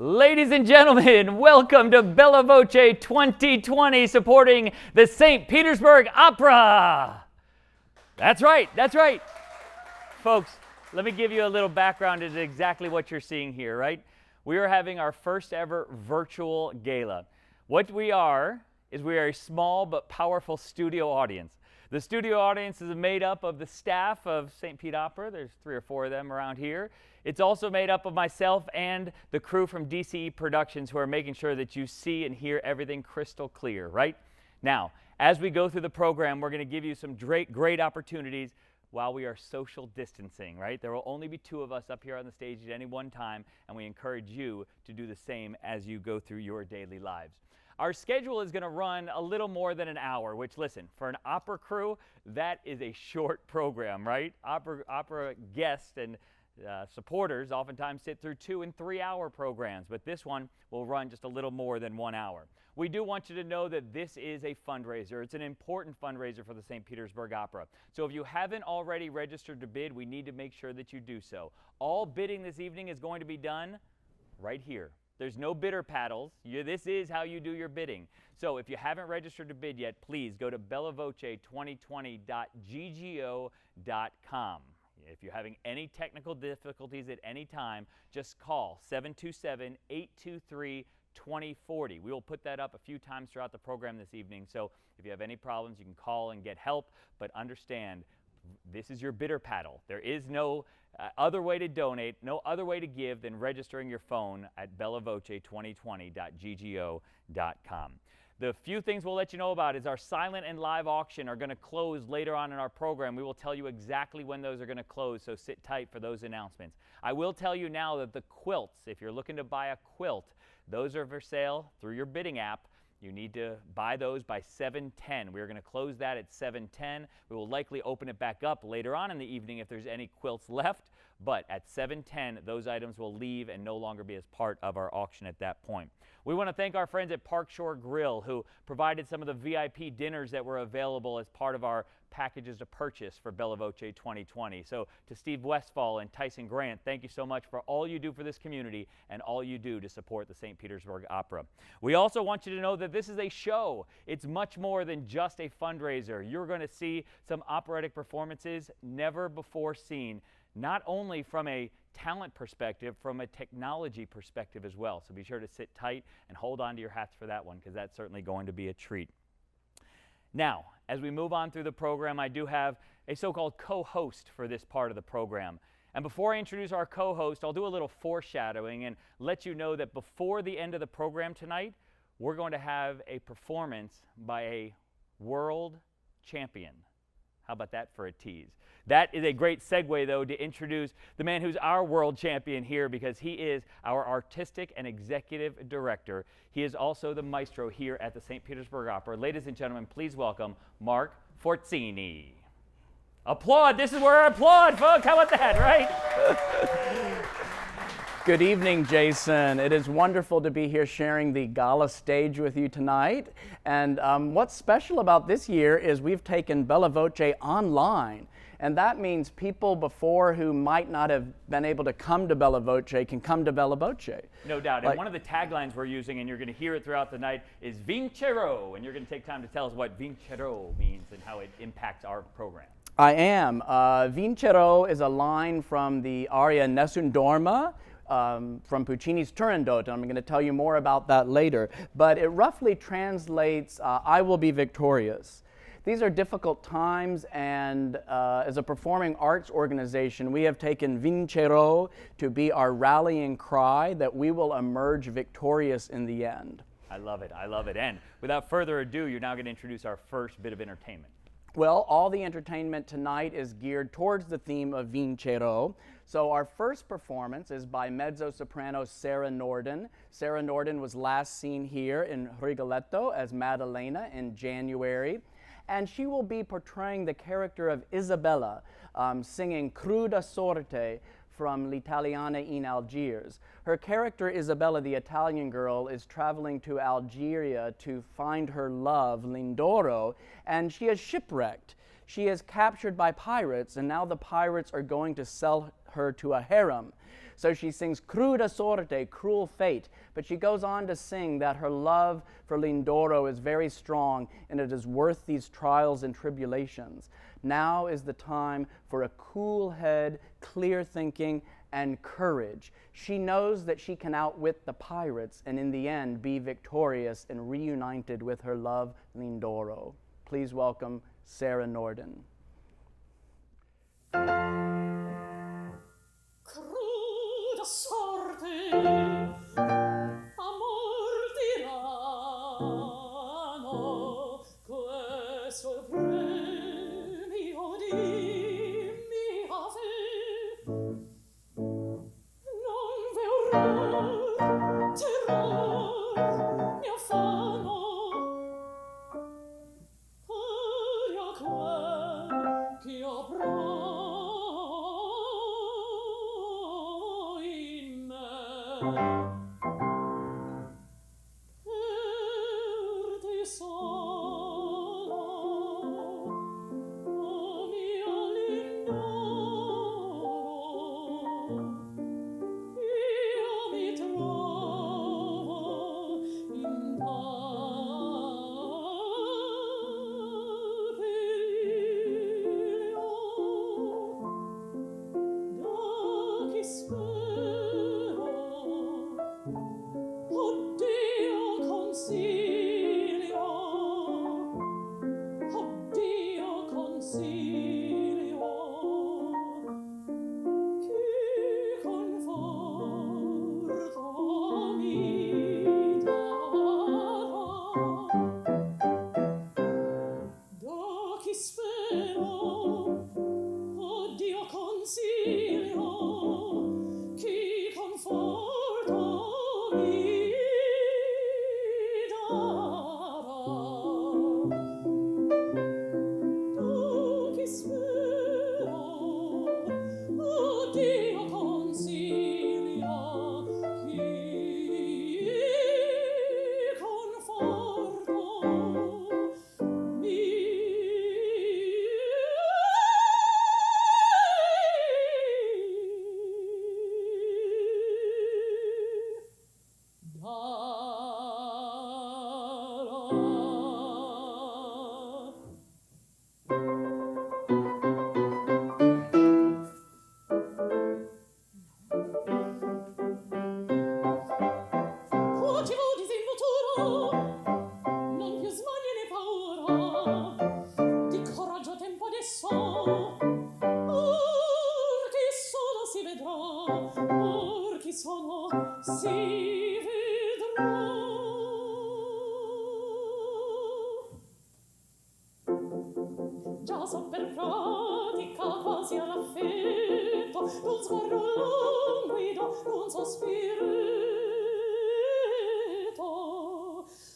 Ladies and gentlemen, welcome to Bella Voce 2020, supporting the St. Petersburg Opera. That's right. Folks, let me give you a little background into exactly what you're seeing here, right? We are having our first ever virtual gala. What we are is we are a small but powerful studio audience. The studio audience is made up of the staff of St. Pete Opera. There's 3 or 4 of them around here. It's also made up of myself and the crew from DCE Productions, who are making sure that you see and hear everything crystal clear, right? Now, as we go through the program, we're going to give you some great opportunities while we are social distancing, right? There will only be 2 of us up here on the stage at any one time, and we encourage you to do the same as you go through your daily lives. Our schedule is going to run a little more than an hour, which, listen, for an opera crew, that is a short program, right? Opera guests and supporters oftentimes sit through 2- and 3-hour programs, but this one will run just a little more than 1 hour. We do want you to know that this is a fundraiser. It's an important fundraiser for the St. Petersburg Opera. So if you haven't already registered to bid, we need to make sure that you do so. All bidding this evening is going to be done right here. There's no bidder paddles. This is how you do your bidding. So if you haven't registered to bid yet, please go to bellavoce2020.ggo.com. If you're having any technical difficulties at any time, just call 727-823-2040. We will put that up a few times throughout the program this evening. So if you have any problems, you can call and get help. But understand, this is your bidder paddle. There is no other way to donate, no other way to give than registering your phone at bellavoce2020.ggo.com. The few things we'll let you know about is our silent and live auction are going to close later on in our program. We will tell you exactly when those are going to close, so sit tight for those announcements. I will tell you now that the quilts, if you're looking to buy a quilt, those are for sale through your bidding app. You need to buy those by 7:10. We're going to close that at 7:10. We will likely open it back up later on in the evening if there's any quilts left, but at 7:10, those items will leave and no longer be as part of our auction at that point. We want to thank our friends at Park Shore Grill, who provided some of the VIP dinners that were available as part of our packages to purchase for Bella Voce 2020. So to Steve Westfall and Tyson Grant, thank you so much for all you do for this community and all you do to support the St. Petersburg Opera. We also want you to know that this is a show. It's much more than just a fundraiser. You're going to see some operatic performances never before seen, not only from a talent perspective, from a technology perspective as well. So be sure to sit tight and hold on to your hats for that one, because that's certainly going to be a treat. Now, as we move on through the program, I do have a so-called co-host for this part of the program. And before I introduce our co-host, I'll do a little foreshadowing and let you know that before the end of the program tonight, we're going to have a performance by a world champion. How about that for a tease? That is a great segue, though, to introduce the man who's our world champion here, because he is our artistic and executive director. He is also the maestro here at the St. Petersburg Opera. Ladies and gentlemen, please welcome Mark Forzini. Applaud. This is where I applaud, folks. How about that, right? Good evening, Jason. It is wonderful to be here sharing the gala stage with you tonight. And what's special about this year is we've taken Bella Voce online. And that means people before who might not have been able to come to Bella Voce can come to Bella Voce. No doubt. And one of the taglines we're using, and you're going to hear it throughout the night, is Vincero. And you're going to take time to tell us what Vincero means and how it impacts our program. I am. Vincero is a line from the aria Nessun Dorma, from Puccini's Turandot, and I'm going to tell you more about that later. But it roughly translates, I will be victorious. These are difficult times, and as a performing arts organization, we have taken Vincero to be our rallying cry that we will emerge victorious in the end. I love it. I love it. And without further ado, you're now going to introduce our first bit of entertainment. Well, all the entertainment tonight is geared towards the theme of Vincero. So our first performance is by mezzo-soprano Sarah Norden. Sarah Norden was last seen here in Rigoletto as Maddalena in January. And she will be portraying the character of Isabella, singing Cruda Sorte from L'Italiana in Algiers. Her character, Isabella, the Italian girl, is traveling to Algeria to find her love, Lindoro, and she is shipwrecked. She is captured by pirates, and now the pirates are going to sell her to a harem. So she sings cruda sorte, cruel fate, but she goes on to sing that her love for Lindoro is very strong and it is worth these trials and tribulations. Now is the time for a cool head, clear thinking, and courage. She knows that she can outwit the pirates and in the end be victorious and reunited with her love, Lindoro. Please welcome Sarah Norden. Cruda sorte, amor tirano, questo premio di mia fe. Non verrà terror, mi affanno, aria quel che avrò in me. Per te sono, o mia Lindoro, io mi trovo in periglio. Da chi spero, oddio consiglio, oddio consiglio, chi conforto mi darà. Da chi spero, oddio consiglio, chi conforto mi darà. Da chi spero, oddio consiglio, chi conforto mi Fugivo disinvoltura, non più smanie né paura, di coraggio tempo adesso, or chi sono si vedrà, or chi sono si vedrà. Già so per pratica quasi all'affetto, d'un sguardo languido, d'un sospiro.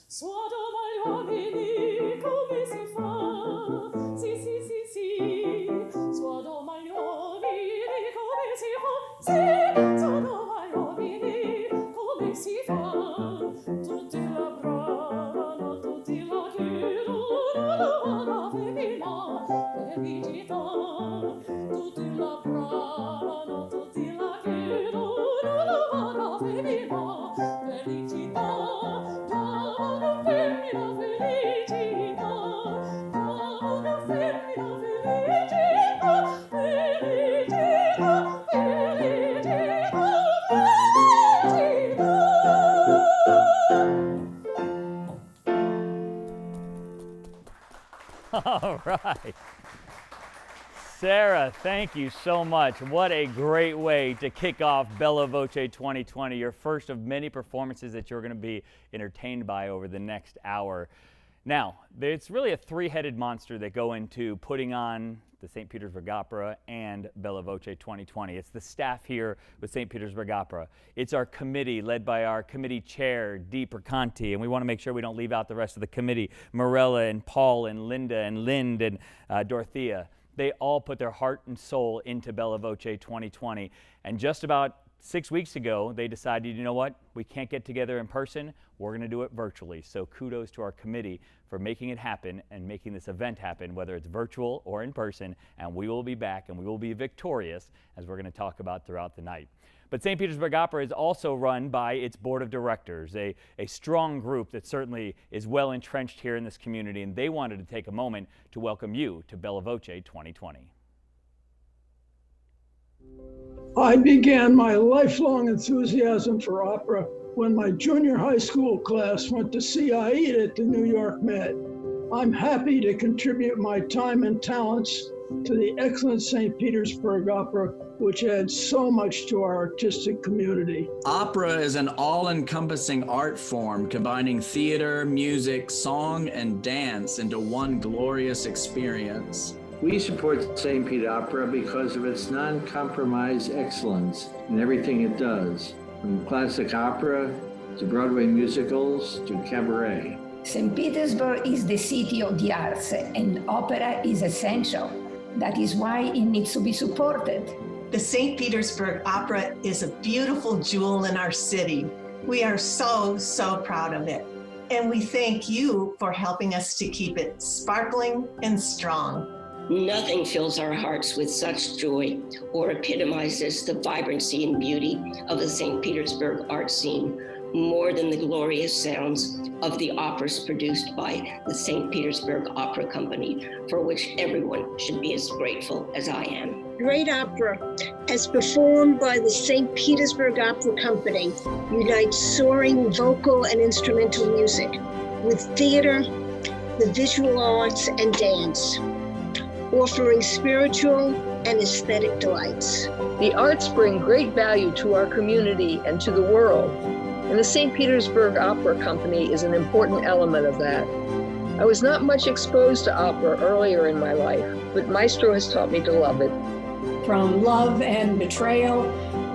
Suono agli uomini come si fa, sì sì sì sì, suono agli uomini come si fa, sì, suono agli uomini come si fa, tutti la bravano, tutti la chiedono, la femmina felicità, tutti la bravano, tutti la chiedono, la femmina felicità. Una femmina felicità, una femmina felicità, felicità, felicità. All right. Sarah, thank you so much. What a great way to kick off Bella Voce 2020, your first of many performances that you're going to be entertained by over the next hour. Now, it's really a three-headed monster that go into putting on the St. Petersburg Opera and Bella Voce 2020. It's the staff here with St. Petersburg Opera. It's our committee led by our committee chair, Dee Perconti, and we want to make sure we don't leave out the rest of the committee, Morella and Paul and Linda and Lind and Dorothea. They all put their heart and soul into Bella Voce 2020. And just about 6 weeks ago, they decided, you know what, we can't get together in person, we're going to do it virtually. So kudos to our committee for making it happen and making this event happen, whether it's virtual or in person, and we will be back and we will be victorious, as we're going to talk about throughout the night. But St. Petersburg Opera is also run by its board of directors, a strong group that certainly is well entrenched here in this community, and they wanted to take a moment to welcome you to Bella Voce 2020. I began my lifelong enthusiasm for opera when my junior high school class went to see Aida at the New York Met. I'm happy to contribute my time and talents to the excellent St. Petersburg Opera, which adds so much to our artistic community. Opera is an all-encompassing art form combining theater, music, song, and dance into one glorious experience. We support St. Pete Opera because of its non-compromise excellence in everything it does, from classic opera to Broadway musicals to cabaret. St. Petersburg is the city of the arts, and opera is essential. That is why it needs to be supported. The St. Petersburg Opera is a beautiful jewel in our city. We are so proud of it. And we thank you for helping us to keep it sparkling and strong. Nothing fills our hearts with such joy or epitomizes the vibrancy and beauty of the St. Petersburg art scene more than the glorious sounds of the operas produced by the St. Petersburg Opera Company, for which everyone should be as grateful as I am. Great opera, as performed by the St. Petersburg Opera Company, unites soaring vocal and instrumental music with theater, the visual arts, and dance, offering spiritual and aesthetic delights. The arts bring great value to our community and to the world, and the St. Petersburg Opera Company is an important element of that. I was not much exposed to opera earlier in my life, but Maestro has taught me to love it. From love and betrayal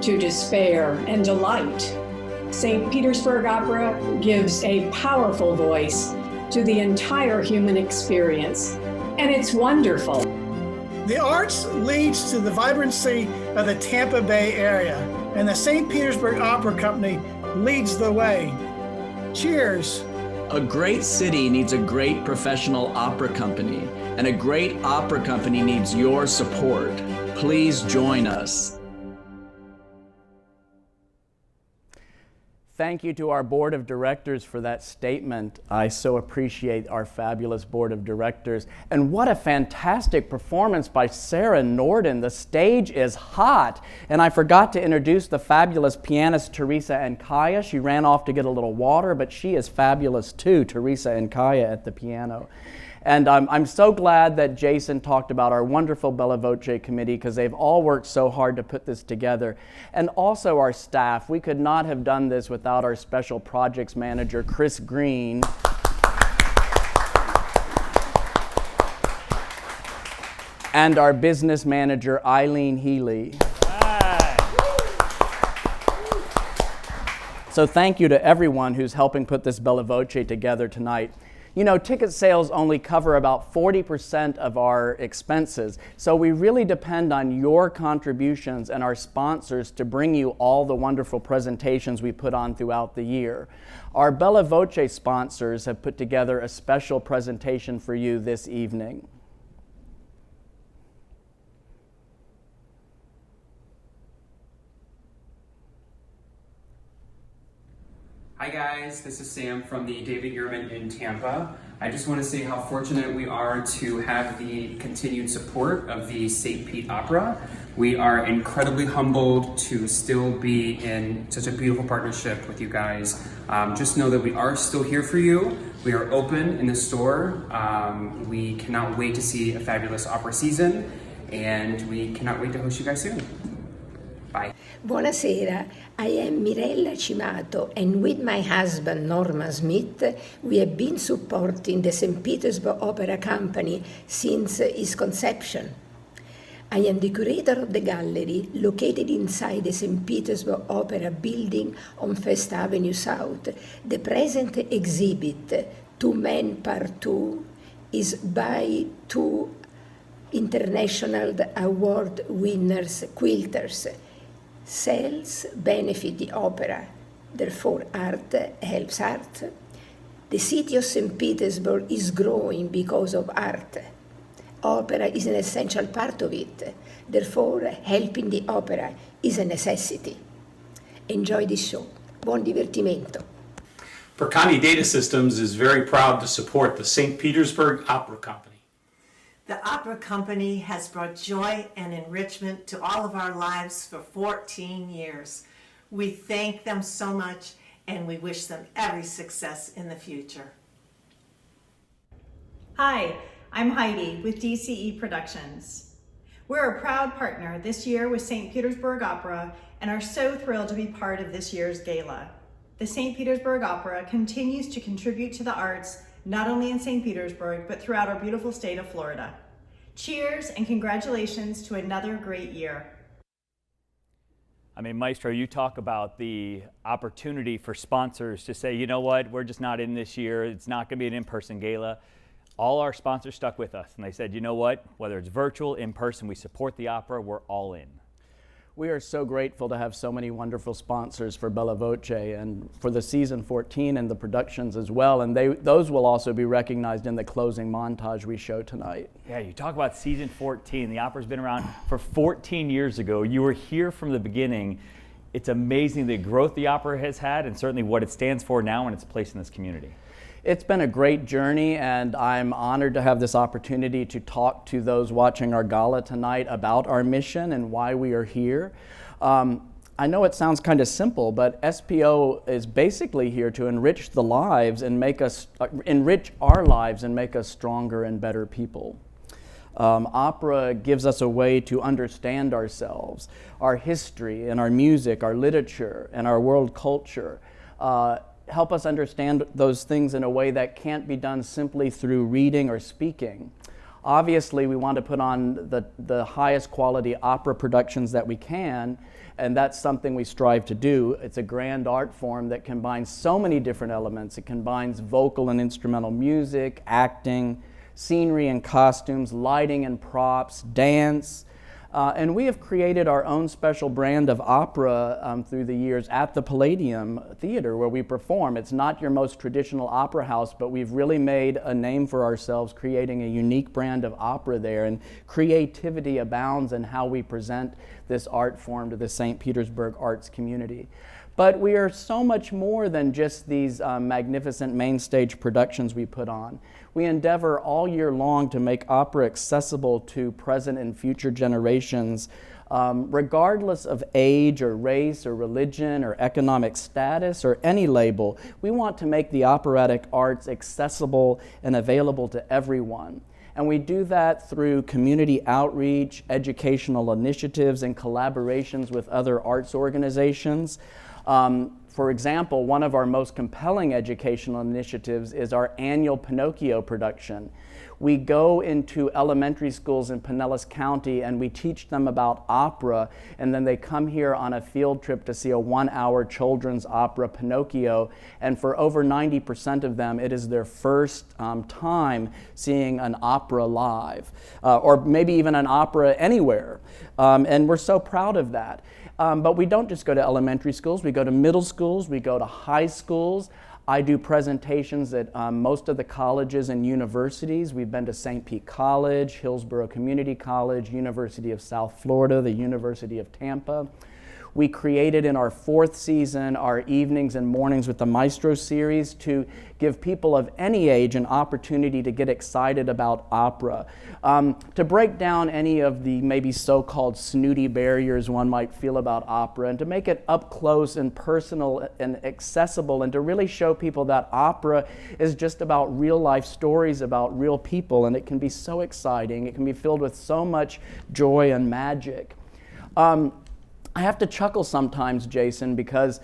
to despair and delight, St. Petersburg Opera gives a powerful voice to the entire human experience, and it's wonderful. The arts leads to the vibrancy of the Tampa Bay area, and the St. Petersburg Opera Company leads the way. Cheers. A great city needs a great professional opera company, and a great opera company needs your support. Please join us. Thank you to our board of directors for that statement. I so appreciate our fabulous board of directors. And what a fantastic performance by Sarah Norden. The stage is hot. And I forgot to introduce the fabulous pianist Teresa Ankaya. She ran off to get a little water, but she is fabulous too, Teresa Ankaya at the piano. And I'm so glad that Jason talked about our wonderful Bella Voce committee, because they've all worked so hard to put this together. And also our staff. We could not have done this without our special projects manager, Chris Green. And our business manager, Eileen Healy. So thank you to everyone who's helping put this Bella Voce together tonight. You know, ticket sales only cover about 40% of our expenses, so we really depend on your contributions and our sponsors to bring you all the wonderful presentations we put on throughout the year. Our Bella Voce sponsors have put together a special presentation for you this evening. Hi guys, this is Sam from the David Yurman in Tampa. I just want to say how fortunate we are to have the continued support of the St. Pete Opera. We are incredibly humbled to still be in such a beautiful partnership with you guys. Just know that we are still here for you. We are open in the store. We cannot wait to see a fabulous opera season, and we cannot wait to host you guys soon. Bye. Buonasera, I am Mirella Cimato, and with my husband Norman Smith, we have been supporting the St. Petersburg Opera Company since its conception. I am the curator of the gallery located inside the St. Petersburg Opera building on First Avenue South. The present exhibit, Two Men Part 2, is by two international award winners quilters. Sales benefit the opera, therefore art helps art. The city of St. Petersburg is growing because of art. Opera is an essential part of it, therefore helping the opera is a necessity. Enjoy the show. Buon divertimento. Percani Data Systems is very proud to support the St. Petersburg Opera Company. The Opera Company has brought joy and enrichment to all of our lives for 14 years. We thank them so much, and we wish them every success in the future. Hi, I'm Heidi with DCE Productions. We're a proud partner this year with St. Petersburg Opera and are so thrilled to be part of this year's gala. The St. Petersburg Opera continues to contribute to the arts not only in St. Petersburg, but throughout our beautiful state of Florida. Cheers and congratulations to another great year. I mean, Maestro, you talk about the opportunity for sponsors to say, you know what, we're just not in this year. It's not going to be an in-person gala. All our sponsors stuck with us, and they said, you know what, whether it's virtual, in person, we support the opera, we're all in. We are so grateful to have so many wonderful sponsors for Bella Voce and for the season 14 and the productions as well. And those will also be recognized in the closing montage we show tonight. Yeah, you talk about season 14. The opera's been around for 14 years ago. You were here from the beginning. It's amazing the growth the opera has had and certainly what it stands for now and its place in this community. It's been a great journey, and I'm honored to have this opportunity to talk to those watching our gala tonight about our mission and why we are here. I know it sounds kind of simple, but SPO is basically here to enrich the lives and enrich our lives and make us stronger and better people. Opera gives us a way to understand ourselves, our history and our music, our literature and our world culture. Help us understand those things in a way that can't be done simply through reading or speaking. Obviously, we want to put on the highest quality opera productions that we can, and that's something we strive to do. It's a grand art form that combines so many different elements. It combines vocal and instrumental music, acting, scenery and costumes, lighting and props, dance. And we have created our own special brand of opera through the years at the Palladium Theater where we perform. It's not your most traditional opera house, but we've really made a name for ourselves creating a unique brand of opera there, and creativity abounds in how we present this art form to the St. Petersburg arts community. But we are so much more than just these magnificent main stage productions we put on. We endeavor all year long to make opera accessible to present and future generations, regardless of age or race or religion or economic status or any label. We want to make the operatic arts accessible and available to everyone. And we do that through community outreach, educational initiatives, and collaborations with other arts organizations. For example, one of our most compelling educational initiatives is our annual Pinocchio production. We go into elementary schools in Pinellas County and we teach them about opera, and then they come here on a field trip to see a 1-hour children's opera, Pinocchio, and for over 90% of them, it is their first time seeing an opera live, or maybe even an opera anywhere, and we're so proud of that. But we don't just go to elementary schools, we go to middle schools, we go to high schools. I do presentations at most of the colleges and universities. We've been to St. Pete College, Hillsborough Community College, University of South Florida, the University of Tampa. We created in our 4th season our evenings and mornings with the Maestro series to give people of any age an opportunity to get excited about opera, to break down any of the maybe so-called snooty barriers one might feel about opera, and to make it up close and personal and accessible, and to really show people that opera is just about real life stories about real people, and it can be so exciting. It can be filled with so much joy and magic. I have to chuckle sometimes, Jason, because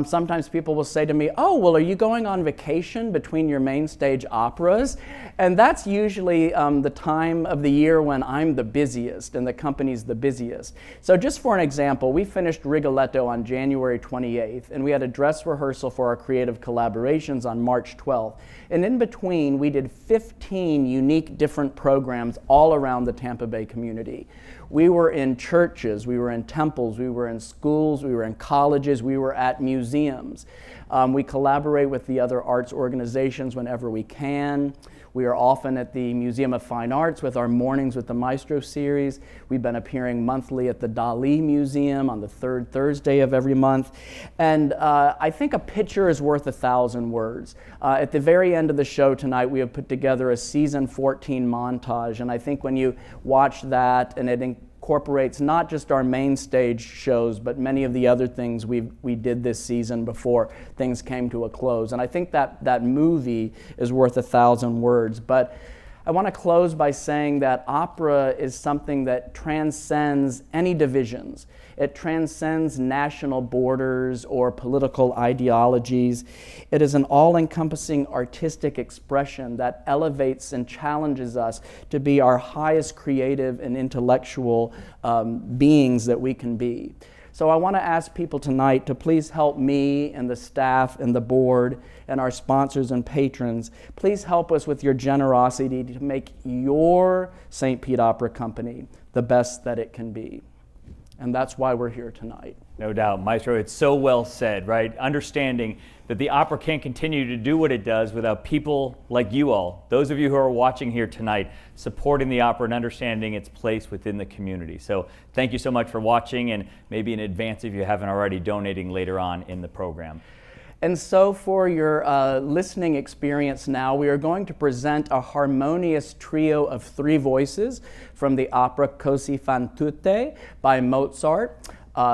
sometimes people will say to me, oh, well, are you going on vacation between your main stage operas? And that's usually the time of the year when I'm the busiest and the company's the busiest. So just for an example, we finished Rigoletto on January 28th, and we had a dress rehearsal for our creative collaborations on March 12th. And in between, we did 15 unique different programs all around the Tampa Bay community. We were in churches, we were in temples, we were in schools, we were in colleges, we were at museums. We collaborate with the other arts organizations whenever we can. We are often at the Museum of Fine Arts with our Mornings with the Maestro series. We've been appearing monthly at the Dali Museum on the third Thursday of every month. And I think a picture is worth 1,000 words. At the very end of the show tonight, we have put together a season 14 montage. And I think when you watch that, and it incorporates not just our main stage shows, but many of the other things we did this season before things came to a close. And I think that movie is worth 1,000 words. But I want to close by saying that opera is something that transcends any divisions. It transcends national borders or political ideologies. It is an all-encompassing artistic expression that elevates and challenges us to be our highest creative and intellectual beings that we can be. So I want to ask people tonight to please help me and the staff and the board and our sponsors and patrons. Please help us with your generosity to make your St. Pete Opera Company the best that it can be. And that's why we're here tonight. No doubt, Maestro, it's so well said, right? Understanding that the opera can't continue to do what it does without people like you all, those of you who are watching here tonight, supporting the opera and understanding its place within the community. So thank you so much for watching, and maybe in advance, if you haven't already, donating later on in the program. And so for your listening experience now, we are going to present a harmonious trio of 3 voices from the opera Così fan tutte by Mozart.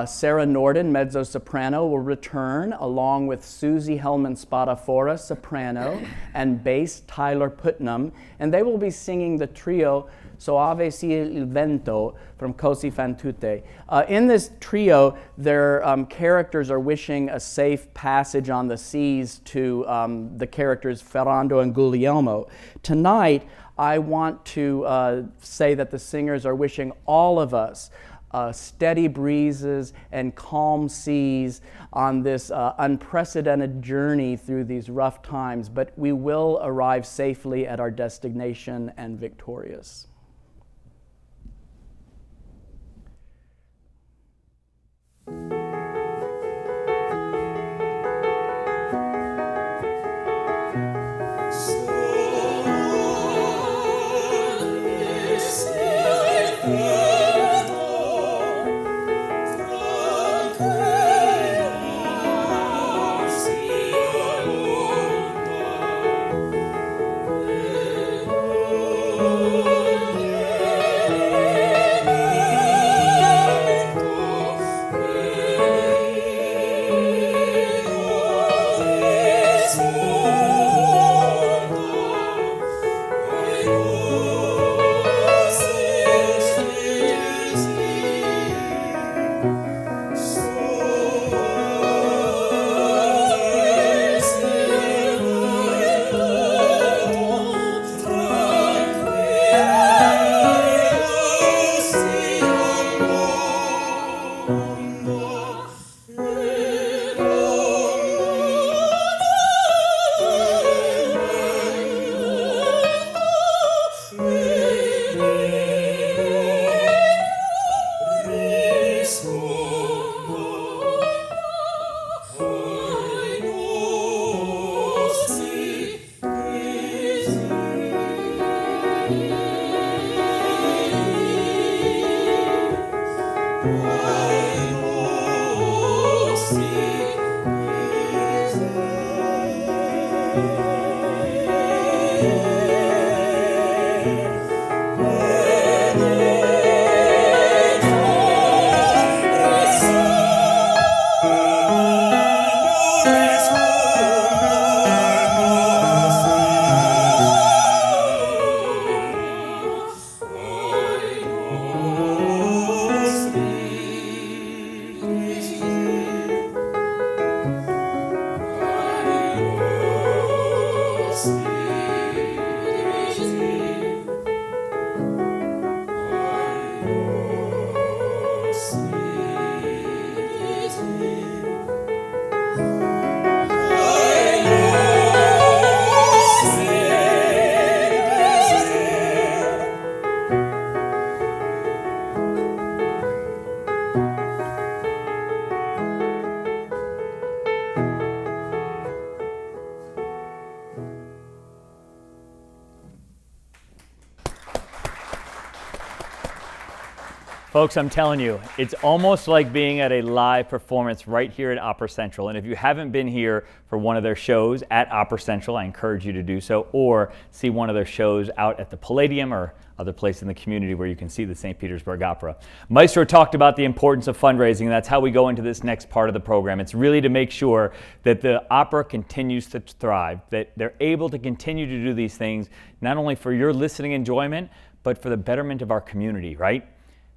Sarah Norden, mezzo-soprano, will return along with Susie Hellman-Spadafora, soprano, and bass Tyler Putnam, and they will be singing the trio Soave sia il vento from Così fan tutte. In this trio, their characters are wishing a safe passage on the seas to the characters Ferrando and Guglielmo. Tonight, I want to say that the singers are wishing all of us steady breezes and calm seas on this unprecedented journey through these rough times, but we will arrive safely at our destination and victorious. Folks, I'm telling you, it's almost like being at a live performance right here at Opera Central. And if you haven't been here for one of their shows at Opera Central, I encourage you to do so, or see one of their shows out at the Palladium or other place in the community where you can see the St. Petersburg Opera. Maestro talked about the importance of fundraising, and that's how we go into this next part of the program. It's really to make sure that the opera continues to thrive, that they're able to continue to do these things, not only for your listening enjoyment, but for the betterment of our community, right?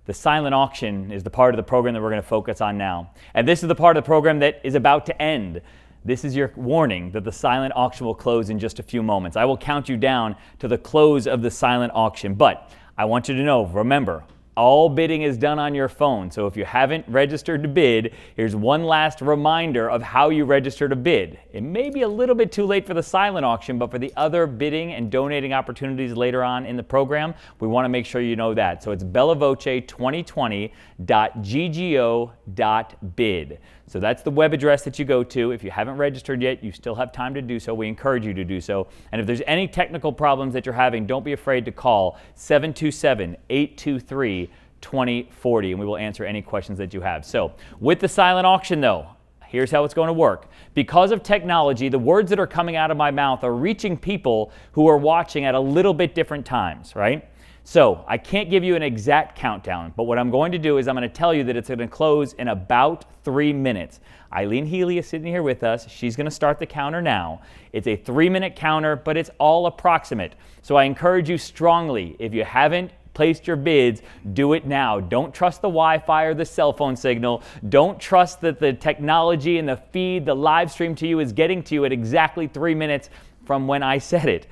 The silent auction is the part of the program that we're going to focus on now. And this is the part of the program that is about to end. This is your warning that the silent auction will close in just a few moments. I will count you down to the close of the silent auction. But I want you to know, remember, all bidding is done on your phone. So if you haven't registered to bid, here's one last reminder of how you register to bid. It may be a little bit too late for the silent auction, but for the other bidding and donating opportunities later on in the program, we want to make sure you know that. So it's bellavoce2020.ggo.bid. So that's the web address that you go to. If you haven't registered yet, you still have time to do so. We encourage you to do so. And if there's any technical problems that you're having, don't be afraid to call 727-823-2040, and we will answer any questions that you have. So with the silent auction, though, here's how it's going to work. Because of technology, the words that are coming out of my mouth are reaching people who are watching at a little bit different times, right? So I can't give you an exact countdown, but what I'm going to do is I'm going to tell you that it's going to close in about 3 minutes. Eileen Healy is sitting here with us. She's going to start the counter now. It's a 3-minute counter, but it's all approximate. So I encourage you strongly, if you haven't placed your bids, do it now. Don't trust the Wi-Fi or the cell phone signal. Don't trust that the technology and the feed, the live stream to you is getting to you at exactly 3 minutes from when I said it.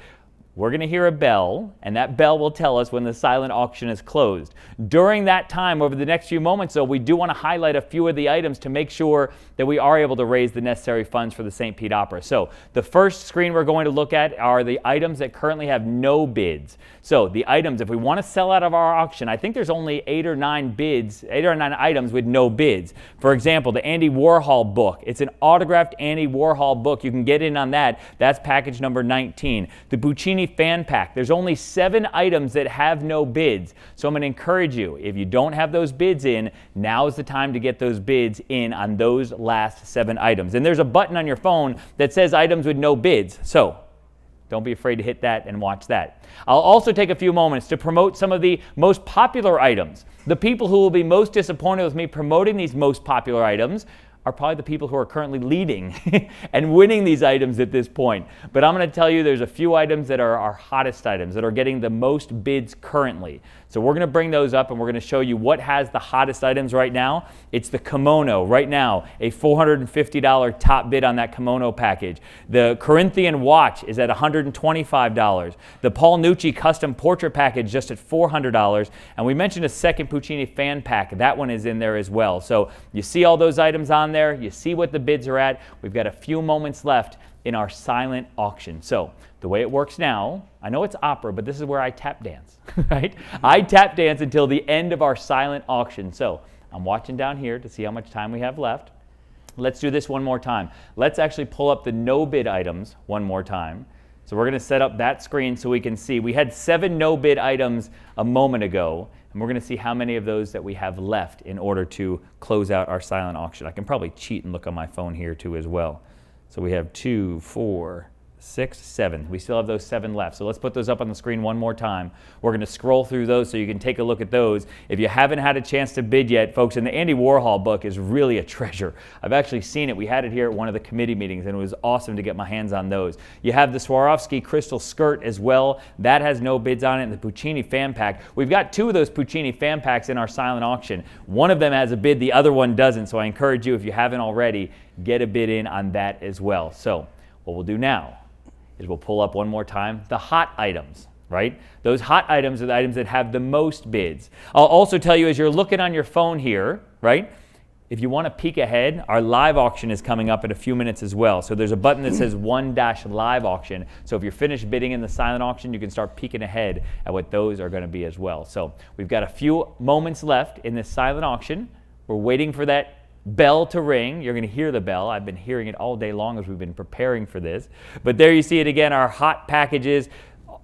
We're going to hear a bell, and that bell will tell us when the silent auction is closed. During that time, over the next few moments, though, we do want to highlight a few of the items to make sure that we are able to raise the necessary funds for the St. Pete Opera. So the first screen we're going to look at are the items that currently have no bids. So the items, if we want to sell out of our auction, I think there's only 8 or 9 items with no bids. For example, the Andy Warhol book. It's an autographed Andy Warhol book. You can get in on that. That's package number 19. The Puccini fan pack. There's only 7 items that have no bids. So I'm going to encourage you, if you don't have those bids in, now is the time to get those bids in on those last 7 items. And there's a button on your phone that says items with no bids. So don't be afraid to hit that and watch that. I'll also take a few moments to promote some of the most popular items. The people who will be most disappointed with me promoting these most popular items are probably the people who are currently leading and winning these items at this point. But I'm going to tell you there's a few items that are our hottest items that are getting the most bids currently. So we're going to bring those up and we're going to show you what has the hottest items right now. It's the kimono right now, a $450 top bid on that kimono package. The Corinthian watch is at $125. The Paul Nucci custom portrait package just at $400. And we mentioned a second Puccini fan pack. That one is in there as well. So you see all those items on there. You see what the bids are at. We've got a few moments left in our silent auction. So the way it works now, I know it's opera, but this is where I tap dance, right? I tap dance until the end of our silent auction. So I'm watching down here to see how much time we have left. Let's do this one more time. Let's actually pull up the no bid items one more time. So we're going to set up that screen so we can see. We had 7 no bid items a moment ago, and we're going to see how many of those that we have left in order to close out our silent auction. I can probably cheat and look on my phone here too as well. So we have 2, 4, 6, 7. We still have those 7 left. So let's put those up on the screen one more time. We're going to scroll through those so you can take a look at those. If you haven't had a chance to bid yet, folks, and the Andy Warhol book is really a treasure. I've actually seen it. We had it here at one of the committee meetings, and it was awesome to get my hands on those. You have the Swarovski crystal skirt as well. That has no bids on it. And the Puccini fan pack. We've got 2 of those Puccini fan packs in our silent auction. One of them has a bid. The other one doesn't. So I encourage you, if you haven't already, get a bid in on that as well. So what we'll do now is we'll pull up one more time the hot items, right? Those hot items are the items that have the most bids. I'll also tell you as you're looking on your phone here, right? If you want to peek ahead, our live auction is coming up in a few minutes as well. So there's a button that says 1-live auction. So if you're finished bidding in the silent auction, you can start peeking ahead at what those are going to be as well. So we've got a few moments left in this silent auction. We're waiting for that bell to ring. You're going to hear the bell. I've been hearing it all day long as we've been preparing for this. But there you see it again, our hot packages.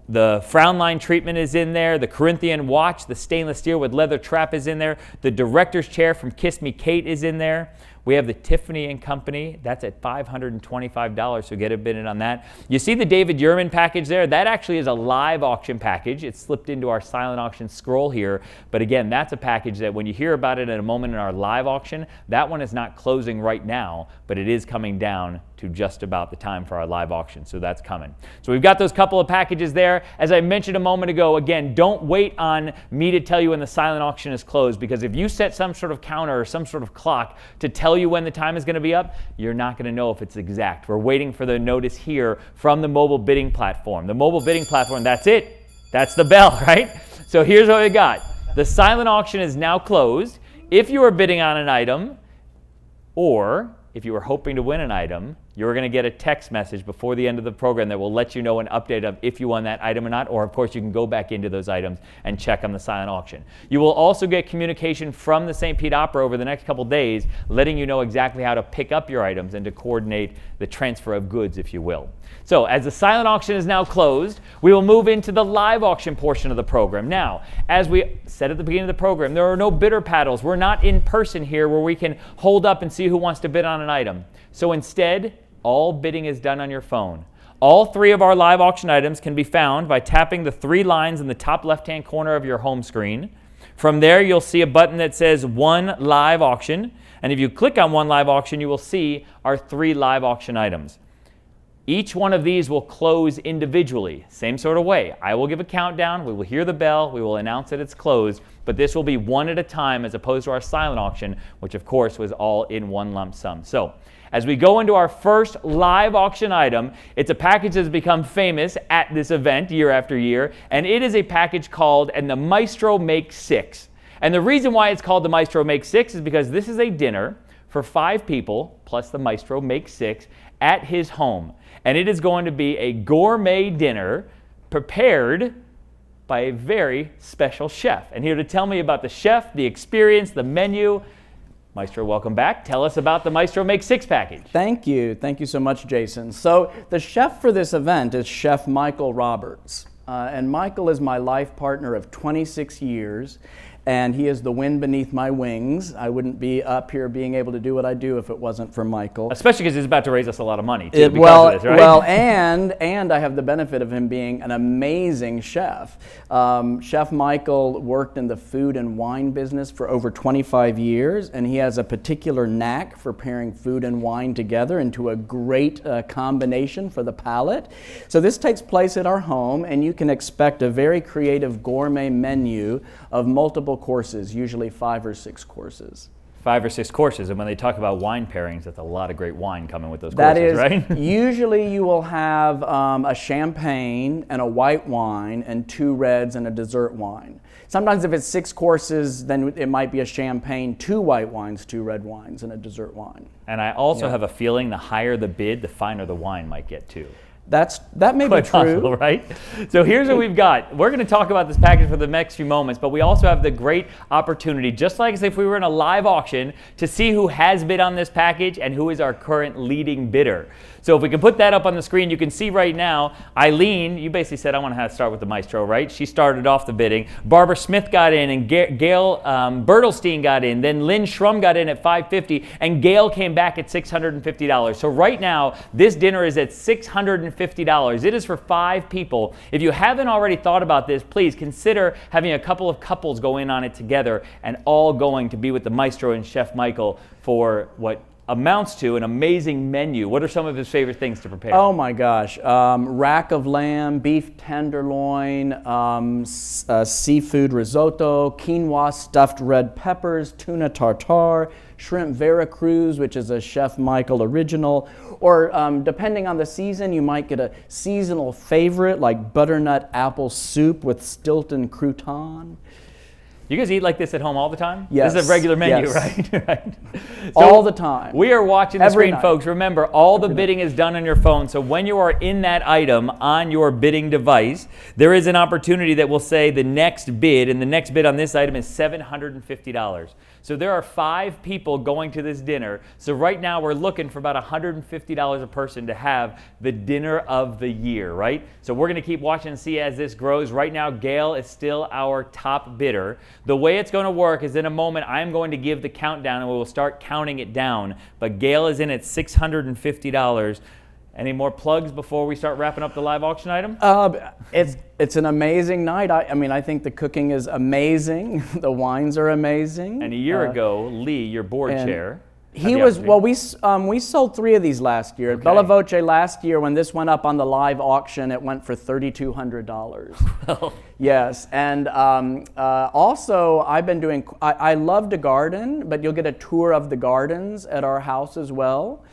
The frown line treatment is in there. The Corinthian watch, the stainless steel with leather trap is in there. The director's chair from Kiss Me Kate is in there. We have the Tiffany & Company. That's at $525, so get a bid in on that. You see the David Yurman package there? That actually is a live auction package. It's slipped into our silent auction scroll here. But again, that's a package that when you hear about it in a moment in our live auction, that one is not closing right now, but it is coming down to just about the time for our live auction, so that's coming. So we've got those couple of packages there. As I mentioned a moment ago, again, don't wait on me to tell you when the silent auction is closed, because if you set some sort of counter or some sort of clock to tell you when the time is going to be up, you're not going to know if it's exact. We're waiting for the notice here from the mobile bidding platform. The mobile bidding platform, that's it. That's the bell, right? So here's what we got. The silent auction is now closed. If you are bidding on an item, or if you were hoping to win an item, you're going to get a text message before the end of the program that will let you know an update of if you won that item or not, or of course you can go back into those items and check on the silent auction. You will also get communication from the St. Pete Opera over the next couple days letting you know exactly how to pick up your items and to coordinate the transfer of goods, if you will. So as the silent auction is now closed, we will move into the live auction portion of the program. Now, as we said at the beginning of the program, there are no bidder paddles. We're not in person here where we can hold up and see who wants to bid on an item. So instead, all bidding is done on your phone. All three of our live auction items can be found by tapping the three lines in the top left-hand corner of your home screen. From there, you'll see a button that says One Live Auction. And if you click on One Live Auction, you will see our three live auction items. Each one of these will close individually, same sort of way. I will give a countdown, we will hear the bell, we will announce that it's closed, but this will be one at a time as opposed to our silent auction, which of course was all in one lump sum. So, as we go into our first live auction item, it's a package that has become famous at this event year after year, and it is a package called And the Maestro Makes Six. And the reason why it's called the Maestro Makes Six is because this is a dinner for 5 people, plus the Maestro Makes Six, at his home. And it is going to be a gourmet dinner prepared by a very special chef. And here to tell me about the chef, the experience, the menu, Maestro, welcome back. Tell us about the Maestro Makes Six package. Thank you. Thank you so much, Jason. So the chef for this event is Chef Michael Roberts. And Michael is my life partner of 26 years. And he is the wind beneath my wings. I wouldn't be up here being able to do what I do if it wasn't for Michael. Especially because he's about to raise us a lot of money, too, because of this, right? Well, and I have the benefit of him being an amazing chef. Chef Michael worked in the food and wine business for over 25 years, and he has a particular knack for pairing food and wine together into a great combination for the palate. So this takes place at our home, and you can expect a very creative gourmet menu of multiple courses, usually 5 or 6 courses. 5 or 6 courses, and when they talk about wine pairings, that's a lot of great wine coming with those courses, right? Usually you will have a champagne and a white wine and 2 reds and a dessert wine. Sometimes if it's 6 courses, then it might be a champagne, 2 white wines, 2 red wines, and a dessert wine. And I also have a feeling the higher the bid, the finer the wine might get too. That may be true. Possible, right? So here's what we've got. We're going to talk about this package for the next few moments, but we also have the great opportunity, just like as if we were in a live auction, to see who has bid on this package and who is our current leading bidder. So if we can put that up on the screen, you can see right now, Eileen, you basically said, I want to start with the Maestro, right? She started off the bidding. Barbara Smith got in, and Gail Bertelstein got in. Then Lynn Schrum got in at $550, and Gail came back at $650. So right now, this dinner is at $650. It is for 5 people. If you haven't already thought about this, please consider having a couple of couples go in on it together and all going to be with the Maestro and Chef Michael for what amounts to an amazing menu. What are some of his favorite things to prepare? Oh my gosh, rack of lamb, beef tenderloin, seafood risotto, quinoa stuffed red peppers, tuna tartare, shrimp Veracruz, which is a Chef Michael original, or depending on the season, you might get a seasonal favorite like butternut apple soup with Stilton crouton. You guys eat like this at home all the time? Yes. This is a regular menu, Yes. right? Right. All the time. We are watching the Every screen, night. folks. Remember, all the bidding is done on your phone. So when you are in that item on your bidding device, there is an opportunity that will say the next bid, and the next bid on this item is $750. So there are 5 people going to this dinner. So right now we're looking for about $150 a person to have the dinner of the year, right? So we're going to keep watching and see as this grows. Right now, Gail is still our top bidder. The way it's going to work is in a moment I'm going to give the countdown and we will start counting it down. But Gail is in at $650. Any more plugs before we start wrapping up the live auction item? It's an amazing night. I mean, I think the cooking is amazing. The wines are amazing. And a year ago, Lee, your board chair, he was, well, we sold 3 of these last year. Okay. Bella Voce last year, when this went up on the live auction, it went for $3,200. Yes, and also I've been doing, I love to garden, but you'll get a tour of the gardens at our house as well.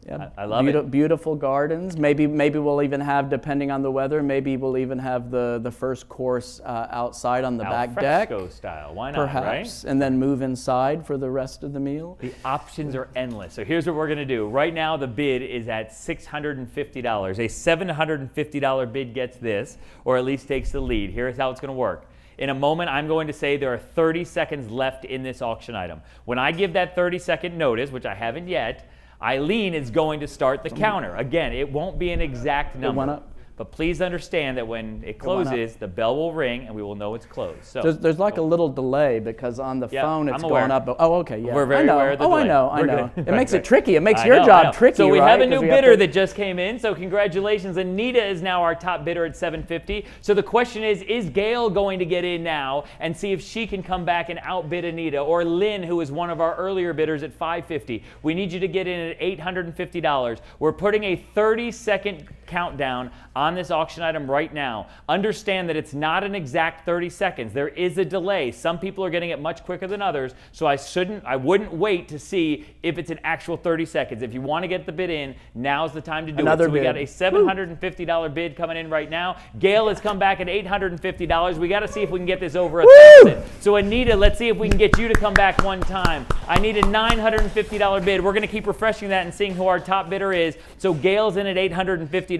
Yeah, I love it. Beautiful gardens. Maybe we'll even have, depending on the weather, maybe we'll even have the first course outside on the back deck. Al fresco style, why not, perhaps, right? And then move inside for the rest of the meal. The options are endless. So here's what we're going to do. Right now the bid is at $650. A $750 bid gets this, or at least takes the lead. Here's how it's going to work. In a moment, I'm going to say there are 30 seconds left in this auction item. When I give that 30-second notice, which I haven't yet, Eileen is going to start the counter. Again, it won't be an exact number. It went up. But please understand that when it closes, the bell will ring and we will know it's closed. So there's like a little delay because on the phone it's going up. Oh, okay, yeah. We're very aware of the delay. I know. It makes it tricky. It makes your job tricky, So we right? have a new bidder that just came in. So congratulations. Anita is now our top bidder at $750. So the question is Gail going to get in now and see if she can come back and outbid Anita, or Lynn, who is one of our earlier bidders, at $550. We need you to get in at $850. We're putting a 30-second countdown on this auction item right now. Understand that it's not an exact 30 seconds. There is a delay. Some people are getting it much quicker than others, so I wouldn't wait to see if it's an actual 30 seconds. If you want to get the bid in, now's the time to do it. So we got a $750 bid coming in right now. Gail has come back at $850. We got to see if we can get this over $1,000. So Anita, let's see if we can get you to come back one time. I need a $950 bid. We're going to keep refreshing that and seeing who our top bidder is. So Gail's in at $850.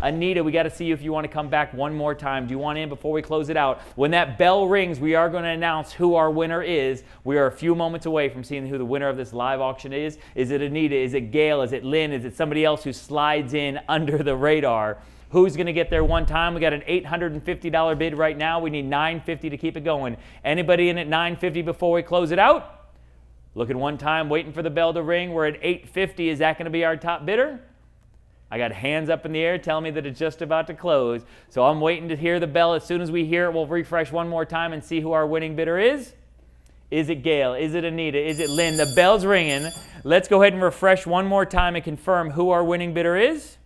Anita, we got to see if you want to come back one more time. Do you want in before we close it out? When that bell rings, we are going to announce who our winner is. We are a few moments away from seeing who the winner of this live auction is. Is it Anita? Is it Gail? Is it Lynn? Is it somebody else who slides in under the radar? Who's going to get there one time? We got an $850 bid right now. We need $950 to keep it going. Anybody in at $950 before we close it out? Looking one time, waiting for the bell to ring. We're at $850. Is that going to be our top bidder? I got hands up in the air telling me that it's just about to close. So I'm waiting to hear the bell. As soon as we hear it, we'll refresh one more time and see who our winning bidder is. Is it Gail? Is it Anita? Is it Lynn? The bell's ringing. Let's go ahead and refresh one more time and confirm who our winning bidder is.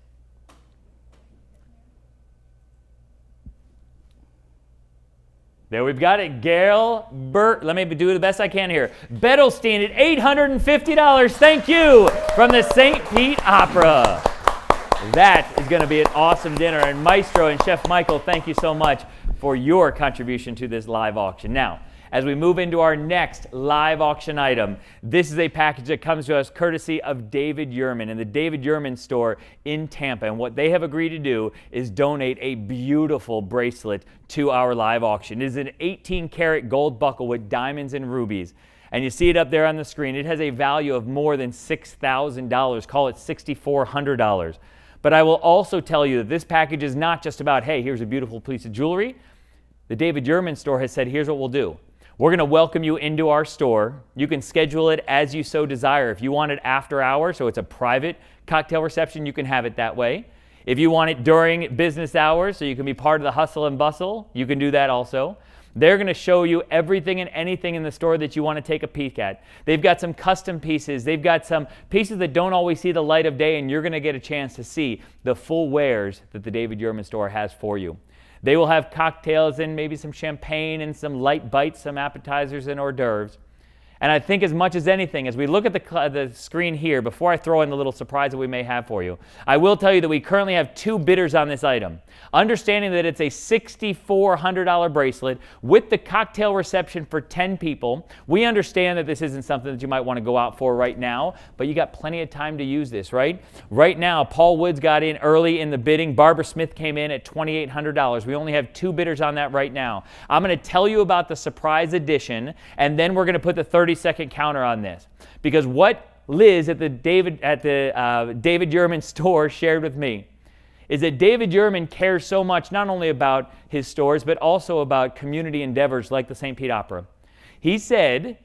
There we've got it. Gail Burt. Let me do the best I can here. Bettelstein at $850. Thank you from the St. Pete Opera. That is going to be an awesome dinner. And Maestro and Chef Michael, thank you so much for your contribution to this live auction. Now, as we move into our next live auction item, this is a package that comes to us courtesy of David Yurman and the David Yurman store in Tampa. And what they have agreed to do is donate a beautiful bracelet to our live auction. It is an 18-karat gold buckle with diamonds and rubies. And you see it up there on the screen. It has a value of more than $6,000. Call it $6,400. But I will also tell you that this package is not just about, hey, here's a beautiful piece of jewelry. The David Yurman store has said, here's what we'll do. We're going to welcome you into our store. You can schedule it as you so desire. If you want it after hours, so it's a private cocktail reception, you can have it that way. If you want it during business hours, so you can be part of the hustle and bustle, you can do that also. They're going to show you everything and anything in the store that you want to take a peek at. They've got some custom pieces. They've got some pieces that don't always see the light of day, and you're going to get a chance to see the full wares that the David Yurman store has for you. They will have cocktails and maybe some champagne and some light bites, some appetizers and hors d'oeuvres. And I think as much as anything, as we look at the screen here, before I throw in the little surprise that we may have for you, I will tell you that we currently have 2 bidders on this item. Understanding that it's a $6,400 bracelet with the cocktail reception for 10 people, we understand that this isn't something that you might want to go out for right now, but you got plenty of time to use this, right? Right now, Paul Woods got in early in the bidding. Barbara Smith came in at $2,800. We only have 2 bidders on that right now. I'm going to tell you about the surprise edition, and then we're going to put the 30-second counter on this. Because what Liz at the David Yurman store shared with me is that David Yurman cares so much not only about his stores, but also about community endeavors like the St. Pete Opera. He said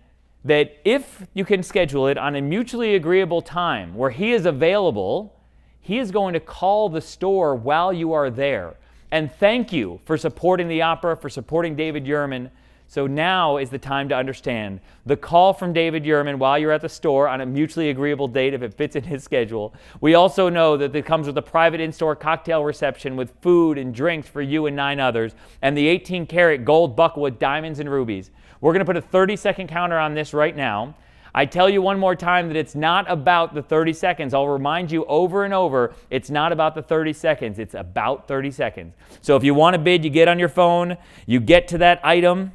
that if you can schedule it on a mutually agreeable time where he is available, he is going to call the store while you are there. And thank you for supporting the opera, for supporting David Yurman. So now is the time to understand. The call from David Yurman while you're at the store on a mutually agreeable date if it fits in his schedule. We also know that it comes with a private in-store cocktail reception with food and drinks for you and 9 others, and the 18-karat gold buckle with diamonds and rubies. We're going to put a 30-second counter on this right now. I tell you one more time that it's not about the 30 seconds. I'll remind you over and over, it's not about the 30 seconds. It's about 30 seconds. So if you want to bid, you get on your phone, you get to that item.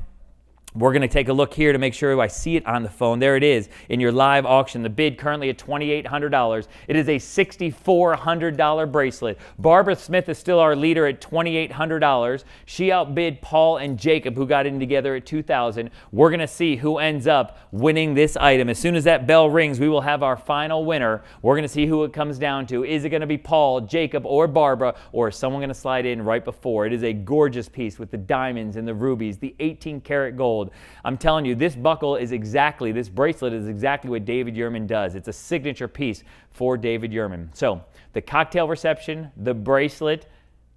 We're going to take a look here to make sure I see it on the phone. There it is in your live auction. The bid currently at $2,800. It is a $6,400 bracelet. Barbara Smith is still our leader at $2,800. She outbid Paul and Jacob, who got in together at $2,000. We're going to see who ends up winning this item. As soon as that bell rings, we will have our final winner. We're going to see who it comes down to. Is it going to be Paul, Jacob, or Barbara, or is someone going to slide in right before? It is a gorgeous piece with the diamonds and the rubies, the 18-karat gold. I'm telling you, this bracelet is exactly what David Yurman does. It's a signature piece for David Yurman. So the cocktail reception, the bracelet,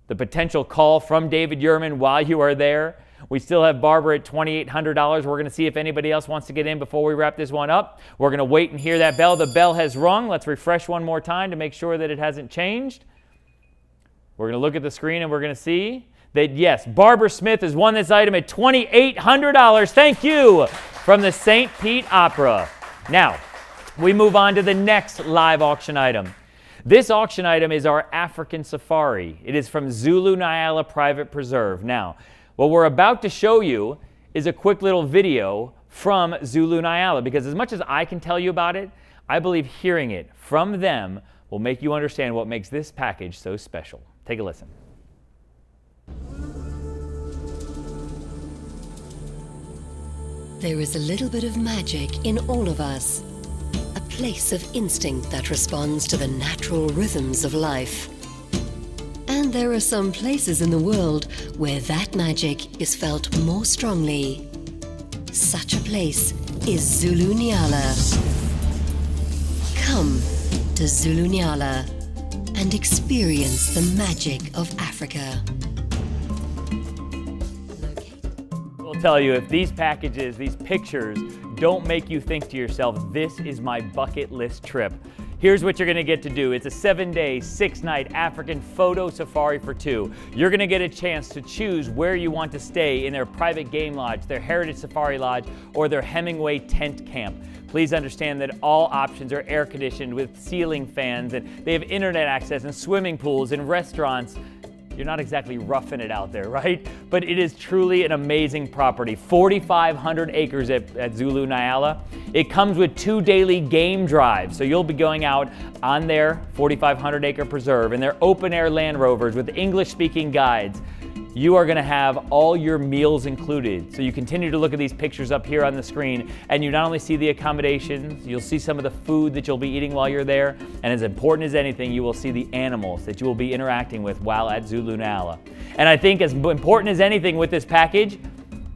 the potential call from David Yurman while you are there. We still have Barbara at $2,800. We're going to see if anybody else wants to get in before we wrap this one up. We're going to wait and hear that bell. The bell has rung. Let's refresh one more time to make sure that it hasn't changed. We're going to look at the screen and we're going to see that, yes, Barbara Smith has won this item at $2,800. Thank you from the St. Pete Opera. Now, we move on to the next live auction item. This auction item is our African safari. It is from Zulu Nyala Private Preserve. Now, what we're about to show you is a quick little video from Zulu Nyala, because as much as I can tell you about it, I believe hearing it from them will make you understand what makes this package so special. Take a listen. There is a little bit of magic in all of us, a place of instinct that responds to the natural rhythms of life. And there are some places in the world where that magic is felt more strongly. Such a place is Zulu Nyala. Come to Zulu Nyala and experience the magic of Africa. Tell you, if these packages, these pictures don't make you think to yourself, this is my bucket list trip, here's what you're going to get to do. It's a 7-day, 6-night African photo safari for 2. You're going to get a chance to choose where you want to stay in their private game lodge, their Heritage Safari Lodge, or their Hemingway tent camp. Please understand that all options are air conditioned with ceiling fans, and they have internet access and swimming pools and restaurants. You're not exactly roughing it out there, right? But it is truly an amazing property. 4,500 acres at Zulu Nyala. It comes with 2 daily game drives. So you'll be going out on their 4,500 acre preserve in their open air Land Rovers with English speaking guides. You are going to have all your meals included. So you continue to look at these pictures up here on the screen, and you not only see the accommodations, you'll see some of the food that you'll be eating while you're there, and as important as anything, you will see the animals that you will be interacting with while at Zulu Nyala. And I think as important as anything with this package,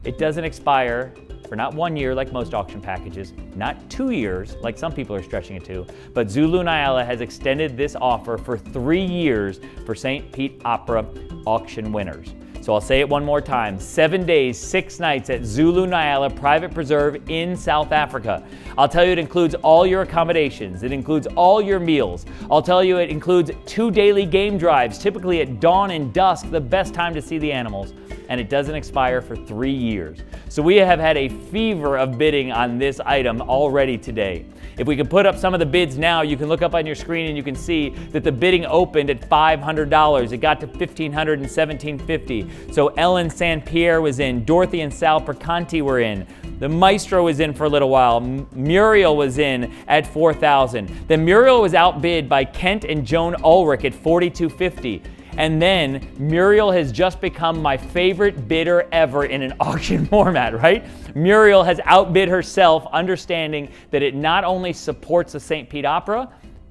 it doesn't expire for not 1 year like most auction packages, not 2 years like some people are stretching it to, but Zulu Nyala has extended this offer for 3 years for St. Pete Opera auction winners. So I'll say it one more time, 7 days, 6 nights at Zulu Nyala Private Preserve in South Africa. I'll tell you it includes all your accommodations. It includes all your meals. I'll tell you it includes 2 daily game drives, typically at dawn and dusk, the best time to see the animals. and it doesn't expire for 3 years. So we have had a fever of bidding on this item already today. If we can put up some of the bids now, you can look up on your screen and you can see that the bidding opened at $500. It got to $1,500 and $1,750. So Ellen San Pierre was in, Dorothy and Sal Perconti were in. The Maestro was in for a little while. Muriel was in at $4,000. Then Muriel was outbid by Kent and Joan Ulrich at $4,250. And then Muriel has just become my favorite bidder ever in an auction format, right? Muriel has outbid herself, understanding that it not only supports the St. Pete Opera,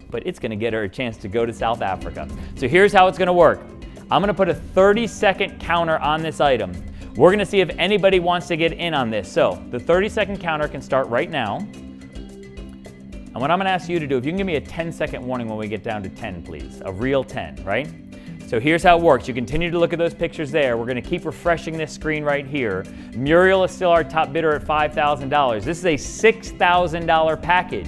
but it's gonna get her a chance to go to South Africa. So here's how it's gonna work. I'm gonna put a 30-second counter on this item. We're gonna see if anybody wants to get in on this. So the 30-second counter can start right now. And what I'm gonna ask you to do, if you can give me a 10-second warning when we get down to 10, please. A real 10, right? So here's how it works. You continue to look at those pictures there. We're gonna keep refreshing this screen right here. Muriel is still our top bidder at $5,000. This is a $6,000 package.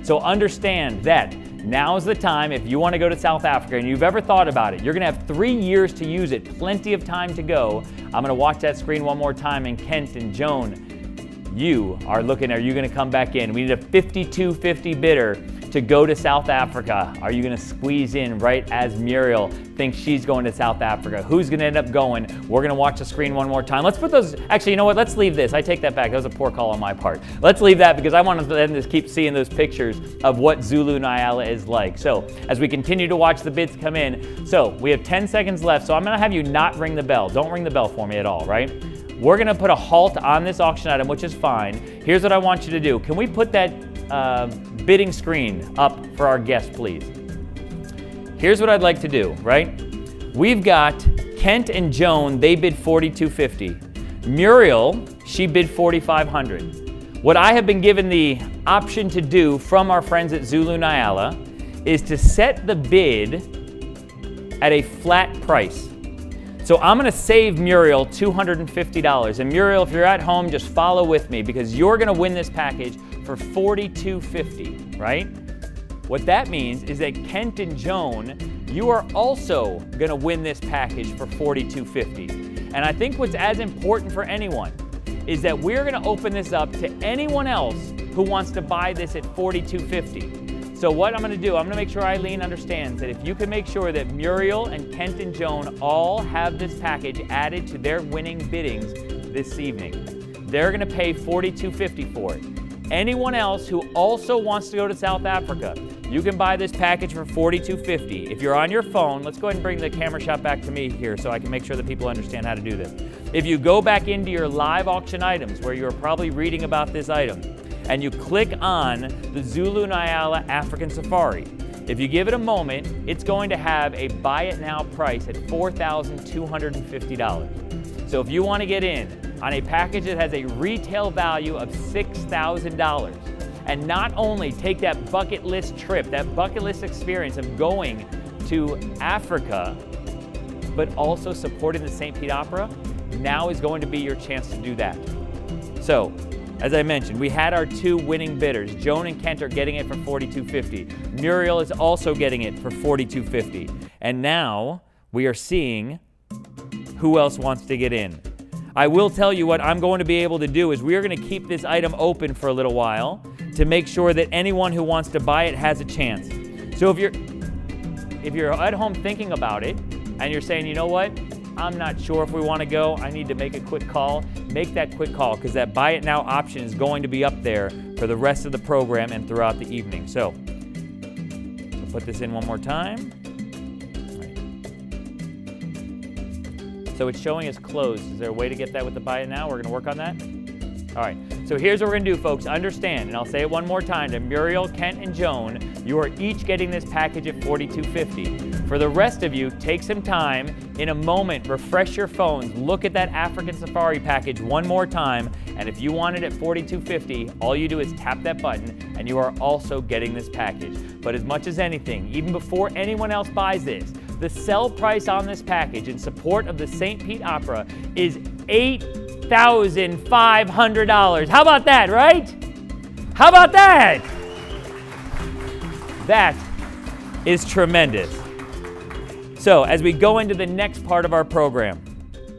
So understand that now is the time, if you wanna go to South Africa and you've ever thought about it, you're gonna have 3 years to use it, plenty of time to go. I'm gonna watch that screen one more time, and Kent and Joan, you are looking, are you gonna come back in? We need a 5250 bidder to go to South Africa. Are you gonna squeeze in right as Muriel thinks she's going to South Africa? Who's gonna end up going? We're gonna watch the screen one more time. Let's put those, actually, you know what? Let's leave this. I take that back. That was a poor call on my part. Let's leave that because I want them to keep seeing those pictures of what Zulu Nyala is like. So as we continue to watch the bids come in, so we have 10 seconds left. So I'm gonna have you not ring the bell. Don't ring the bell for me at all, right? We're gonna put a halt on this auction item, which is fine. Here's what I want you to do. Can we put that bidding screen up for our guest, please? Here's what I'd like to do, right? We've got Kent and Joan, they bid $4,250. Muriel, she bid $4,500. What I have been given the option to do from our friends at Zulu Nyala is to set the bid at a flat price. So I'm gonna save Muriel $250. And Muriel, if you're at home, just follow with me because you're gonna win this package for $4,250, right? What that means is that Kent and Joan, you are also gonna win this package for $4,250. And I think what's as important for anyone is that we're gonna open this up to anyone else who wants to buy this at $4,250. So what I'm gonna do, I'm gonna make sure Eileen understands that if you can make sure that Muriel and Kent and Joan all have this package added to their winning biddings this evening, they're gonna pay $4,250 for it. Anyone else who also wants to go to South Africa, you can buy this package for $4,250. If you're on your phone, let's go ahead and bring the camera shot back to me here so I can make sure that people understand how to do this. If you go back into your live auction items where you're probably reading about this item, and you click on the Zulu Nyala African Safari, if you give it a moment, it's going to have a buy it now price at $4,250. So if you want to get in on a package that has a retail value of $6,000 and not only take that bucket list trip, that bucket list experience of going to Africa, but also supporting the St. Pete Opera, now is going to be your chance to do that. So, as I mentioned, we had our two winning bidders. Joan and Kent are getting it for $4,250. Muriel is also getting it for $4,250. And now we are seeing who else wants to get in. I will tell you what I'm going to be able to do is we are going to keep this item open for a little while to make sure that anyone who wants to buy it has a chance. So if you're at home thinking about it and you're saying, you know what, I'm not sure if we want to go, I need to make a quick call, make that quick call because that buy it now option is going to be up there for the rest of the program and throughout the evening. So, we'll put this in one more time. So it's showing as closed. Is there a way to get that with the buy it now? We're going to work on that. All right, so here's what we're going to do, folks. Understand, and I'll say it one more time to Muriel, Kent, and Joan, you are each getting this package at $4,250. For the rest of you, take some time, in a moment, refresh your phones, look at that African Safari package one more time, and if you want it at $4,250, all you do is tap that button, and you are also getting this package. But as much as anything, even before anyone else buys this, the sell price on this package in support of the St. Pete Opera is $8,500. How about that, right? How about that? That is tremendous. So as we go into the next part of our program,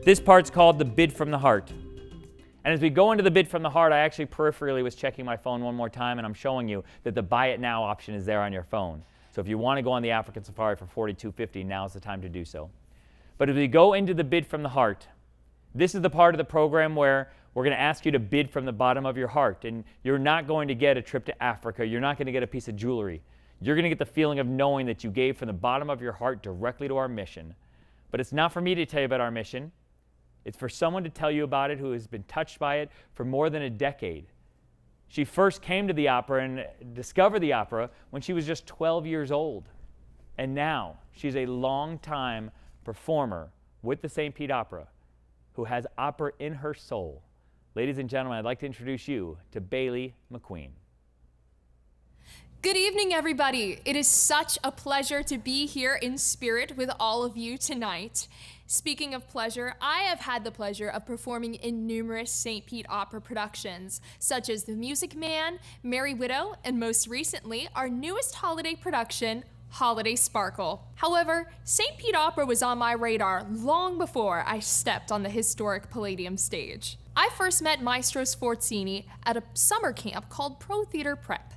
This part's called the bid from the heart. And as we go into the bid from the heart, I actually peripherally was checking my phone one more time, and I'm showing you that the buy it now option is there on your phone. So if you want to go on the African safari for $42.50, now's the time to do so. But as we go into the bid from the heart, this is the part of the program where we're going to ask you to bid from the bottom of your heart. And you're not going to get a trip to Africa. You're not going to get a piece of jewelry. You're going to get the feeling of knowing that you gave from the bottom of your heart directly to our mission. But it's not for me to tell you about our mission. It's for someone to tell you about it who has been touched by it for more than a decade. She first came to the opera and discovered the opera when she was just 12 years old. And now she's a long-time performer with the St. Pete Opera who has opera in her soul. Ladies and gentlemen, I'd like to introduce you to Bailey McQueen. Good evening, everybody. It is such a pleasure to be here in spirit with all of you tonight. Speaking of pleasure, I have had the pleasure of performing in numerous St. Pete Opera productions, such as The Music Man, Merry Widow, and most recently, our newest holiday production, Holiday Sparkle. However, St. Pete Opera was on my radar long before I stepped on the historic Palladium stage. I first met Maestro Sforzini at a summer camp called Pro Theater Prep.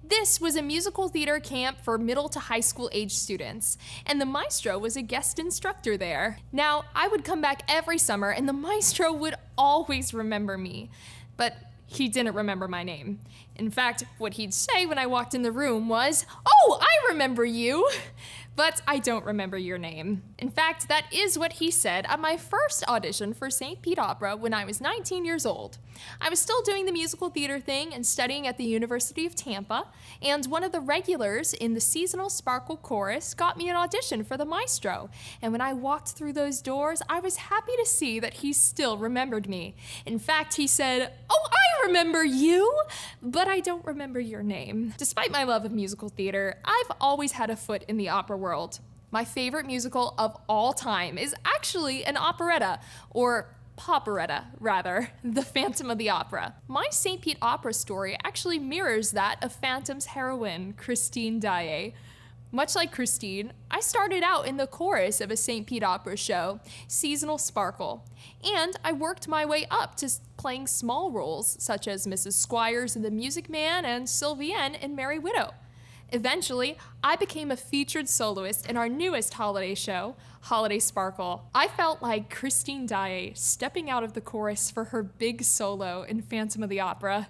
This was a musical theater camp for middle to high school age students, and the maestro was a guest instructor there. Now, I would come back every summer, and the maestro would always remember me, but he didn't remember my name. In fact, what he'd say when I walked in the room was, "Oh, I remember you!" But I don't remember your name. In fact, that is what he said at my first audition for St. Pete Opera when I was 19 years old. I was still doing the musical theater thing and studying at the University of Tampa, and one of the regulars in the seasonal Sparkle chorus got me an audition for the maestro. And when I walked through those doors, I was happy to see that he still remembered me. In fact, he said, "Oh, I remember you, but I don't remember your name." Despite my love of musical theater, I've always had a foot in the opera world. My favorite musical of all time is actually an operetta, or poperetta, rather, The Phantom of the Opera. My St. Pete Opera story actually mirrors that of Phantom's heroine, Christine Daae. Much like Christine, I started out in the chorus of a St. Pete Opera show, Seasonal Sparkle, and I worked my way up to playing small roles such as Mrs. Squires in The Music Man and Sylvienne in Merry Widow. Eventually, I became a featured soloist in our newest holiday show, Holiday Sparkle. I felt like Christine Daae stepping out of the chorus for her big solo in Phantom of the Opera.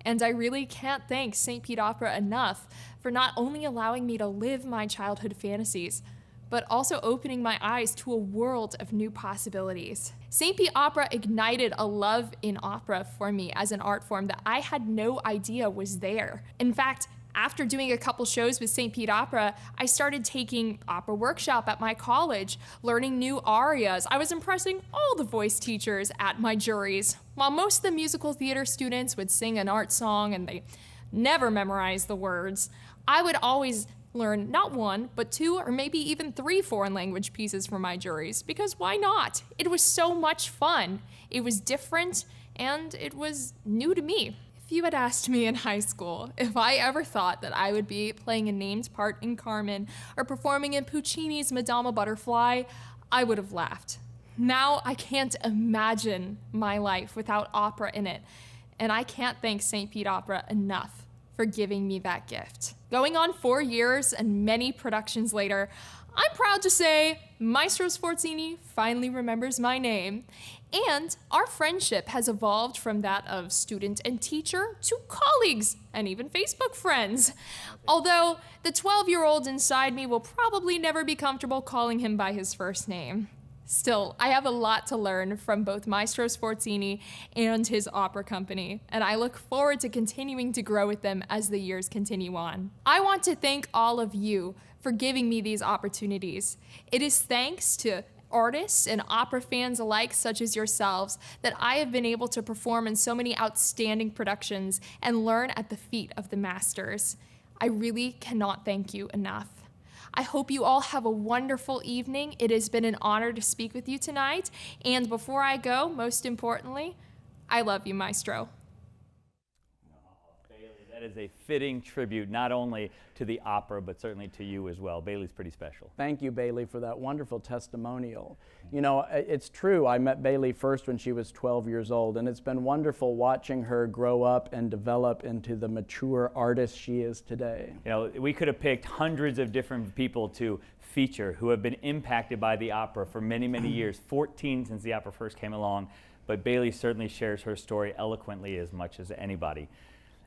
And I really can't thank St. Pete Opera enough for not only allowing me to live my childhood fantasies, but also opening my eyes to a world of new possibilities. St. Pete Opera ignited a love in opera for me as an art form that I had no idea was there. In fact, after doing a couple shows with St. Pete Opera, I started taking opera workshop at my college, learning new arias. I was impressing all the voice teachers at my juries. While most of the musical theater students would sing an art song and they never memorized the words, I would always learn not one, but two or maybe even 3 foreign language pieces for my juries, because why not? It was so much fun. It was different and it was new to me. If you had asked me in high school if I ever thought that I would be playing a named part in Carmen or performing in Puccini's Madama Butterfly, I would have laughed. Now I can't imagine my life without opera in it, and I can't thank St. Pete Opera enough for giving me that gift. Going on 4 years and many productions later, I'm proud to say Maestro Sforzini finally remembers my name, and our friendship has evolved from that of student and teacher to colleagues and even Facebook friends. Although the 12-year-old inside me will probably never be comfortable calling him by his first name. Still, I have a lot to learn from both Maestro Sforzini and his opera company, and I look forward to continuing to grow with them as the years continue on. I want to thank all of you for giving me these opportunities. It is thanks to artists and opera fans alike, such as yourselves, that I have been able to perform in so many outstanding productions and learn at the feet of the masters. I really cannot thank you enough. I hope you all have a wonderful evening. It has been an honor to speak with you tonight. And before I go, most importantly, I love you, Maestro. That is a fitting tribute, not only to the opera, but certainly to you as well. Bailey's pretty special. Thank you, Bailey, for that wonderful testimonial. You know, it's true, I met Bailey first when she was 12 years old, and it's been wonderful watching her grow up and develop into the mature artist she is today. You know, we could have picked hundreds of different people to feature who have been impacted by the opera for many, many years, 14 since the opera first came along, but Bailey certainly shares her story eloquently as much as anybody.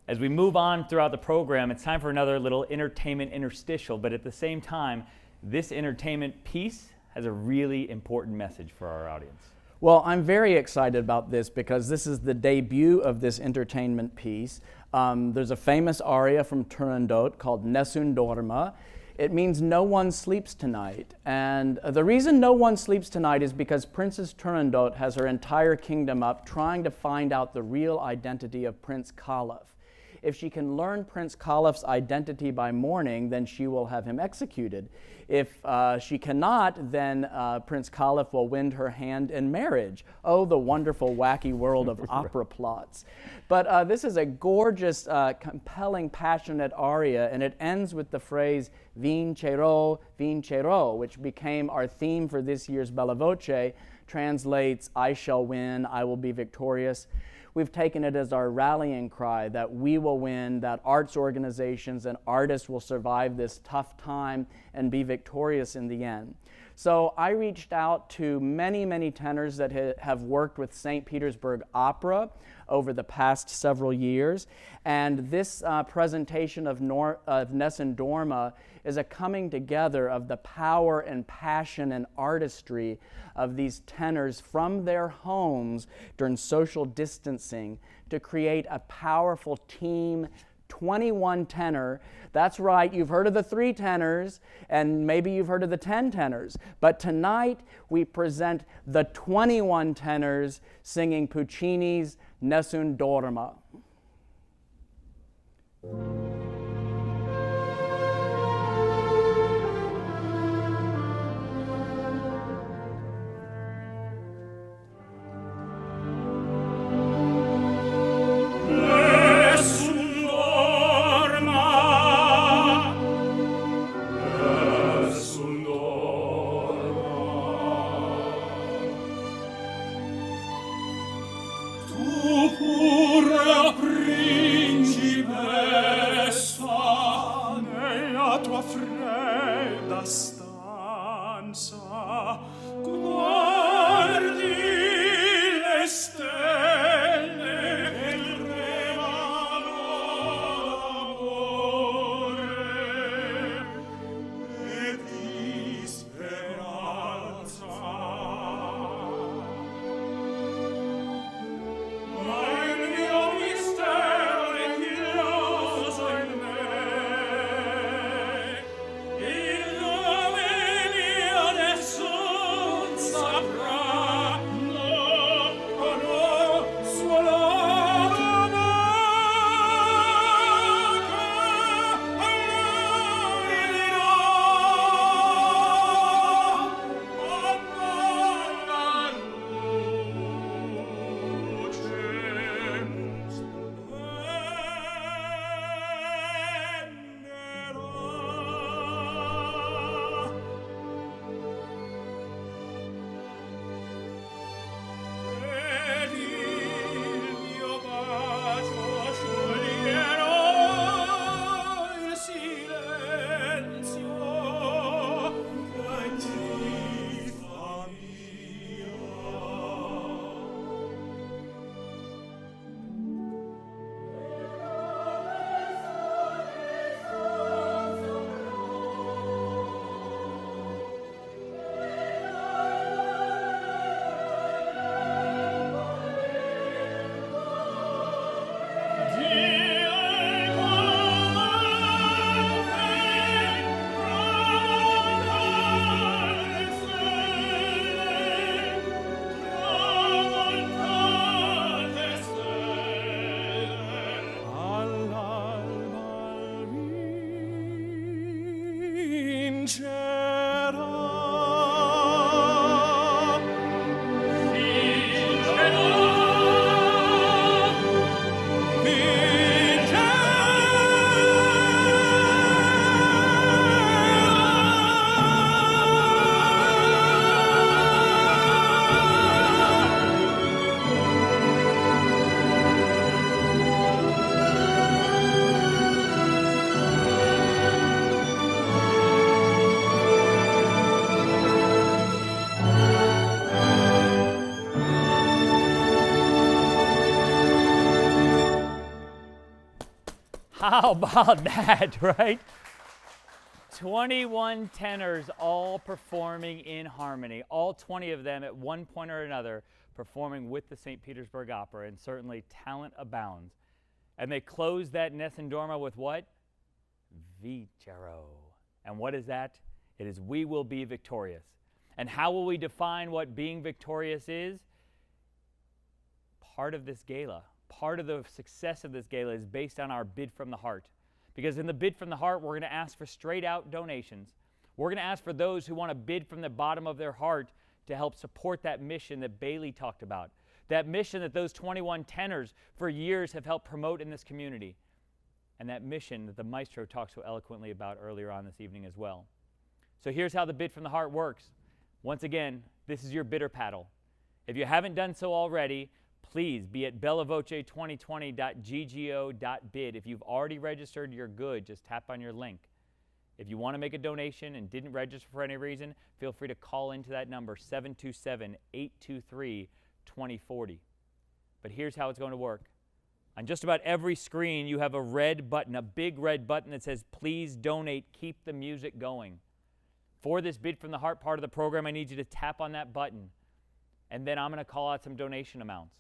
As we move on throughout the program, it's time for another little entertainment interstitial, but at the same time, this entertainment piece has a really important message for our audience. Well, I'm very excited about this because this is the debut of this entertainment piece. There's a famous aria from Turandot called Nessun Dorma. It means no one sleeps tonight. And the reason no one sleeps tonight is because Princess Turandot has her entire kingdom up trying to find out the real identity of Prince Khalaf. If she can learn Prince Khalaf's identity by morning, then she will have him executed. If she cannot, then Prince Khalaf will win her hand in marriage. Oh, the wonderful, wacky world of opera plots. But this is a gorgeous, compelling, passionate aria, and it ends with the phrase, Vincerò, vincerò, which became our theme for this year's Bella Voce, translates, I shall win, I will be victorious. We've taken it as our rallying cry that we will win, that arts organizations and artists will survive this tough time and be victorious in the end. So I reached out to many, many tenors that have worked with St. Petersburg Opera over the past several years, and this presentation of Nessun Dorma is a coming together of the power and passion and artistry of these tenors from their homes during social distancing to create a powerful team, 21 tenor. That's right, you've heard of the 3 tenors, and maybe you've heard of the 10 tenors. But tonight, we present the 21 tenors singing Puccini's Nessun Dorma. Pure How about that, right? 21 tenors all performing in harmony, all 20 of them at one point or another performing with the St. Petersburg Opera, and certainly talent abounds. And they closed that Nessun Dorma with what? Vincero. And what is that? It is we will be victorious. And how will we define what being victorious is? Part of this gala, part of the success of this gala is based on our bid from the heart. Because in the bid from the heart, we're going to ask for straight out donations. We're going to ask for those who want to bid from the bottom of their heart to help support that mission that Bailey talked about. That mission that those 21 tenors for years have helped promote in this community. And that mission that the maestro talked so eloquently about earlier on this evening as well. So here's how the bid from the heart works. Once again, this is your bidder paddle. If you haven't done so already, please be at bellavoce2020.ggo.bid. If you've already registered, you're good. Just tap on your link. If you want to make a donation and didn't register for any reason, feel free to call into that number, 727-823-2040. But here's how it's going to work. On just about every screen, you have a red button, a big red button that says, please donate, keep the music going. For this Bid from the Heart part of the program, I need you to tap on that button. And then I'm going to call out some donation amounts.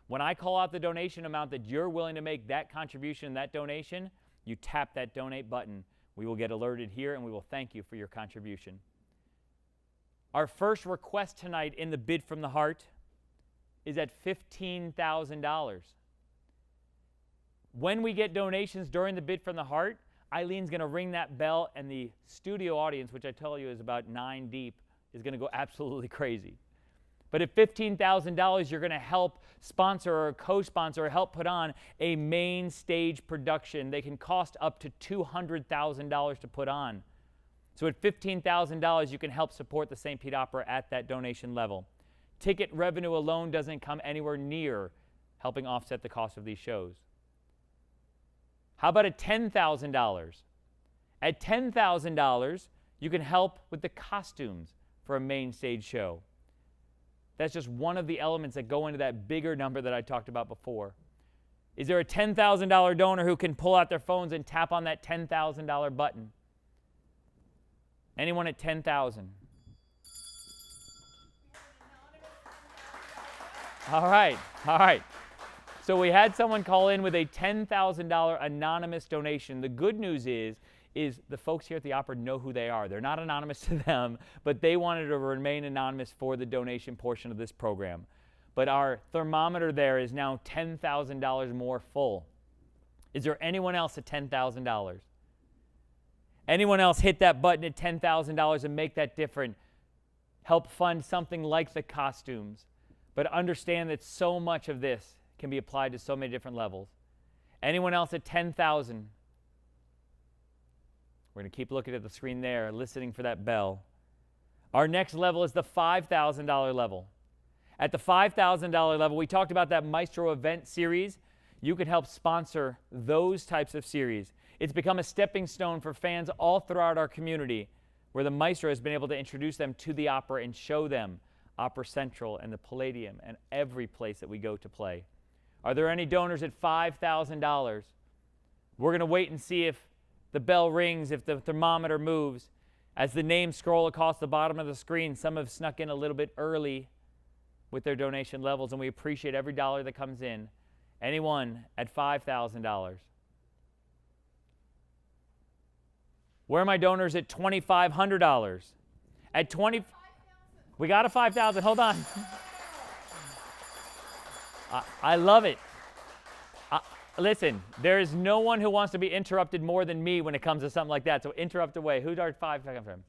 When I call out the donation amount that you're willing to make that contribution, that donation, you tap that donate button. We will get alerted here, and we will thank you for your contribution. Our first request tonight in the Bid from the Heart is at $15,000. When we get donations during the Bid from the Heart, Eileen's going to ring that bell, and the studio audience, which I tell you is about 9 deep, is going to go absolutely crazy. But at $15,000, you're going to help sponsor or co-sponsor or help put on a main stage production. They can cost up to $200,000 to put on. So at $15,000, you can help support the St. Pete Opera at that donation level. Ticket revenue alone doesn't come anywhere near helping offset the cost of these shows. How about at $10,000? At $10,000, you can help with the costumes for a main stage show. That's just one of the elements that go into that bigger number that I talked about before. Is there a $10,000 donor who can pull out their phones and tap on that $10,000 button? Anyone at $10,000? All right. So we had someone call in with a $10,000 anonymous donation. The good news is the folks here at the Opera know who they are. They're not anonymous to them, but they wanted to remain anonymous for the donation portion of this program. But our thermometer there is now $10,000 more full. Is there anyone else at $10,000? Anyone else hit that button at $10,000 and make that different? Help fund something like the costumes. But understand that so much of this can be applied to so many different levels. Anyone else at $10,000? We're going to keep looking at the screen there, listening for that bell. Our next level is the $5,000 level. At the $5,000 level, we talked about that Maestro event series. You can help sponsor those types of series. It's become a stepping stone for fans all throughout our community, where the Maestro has been able to introduce them to the opera and show them Opera Central and the Palladium and every place that we go to play. Are there any donors at $5,000? We're going to wait and see if the bell rings, if the thermometer moves. As the names scroll across the bottom of the screen, some have snuck in a little bit early with their donation levels, and we appreciate every dollar that comes in. Anyone at $5,000? Where are my donors at $2,500? At 20, we got a 5,000. Hold on. I love it. Listen, there is no one who wants to be interrupted more than me when it comes to something like that. So interrupt away. Who's our 5 come from?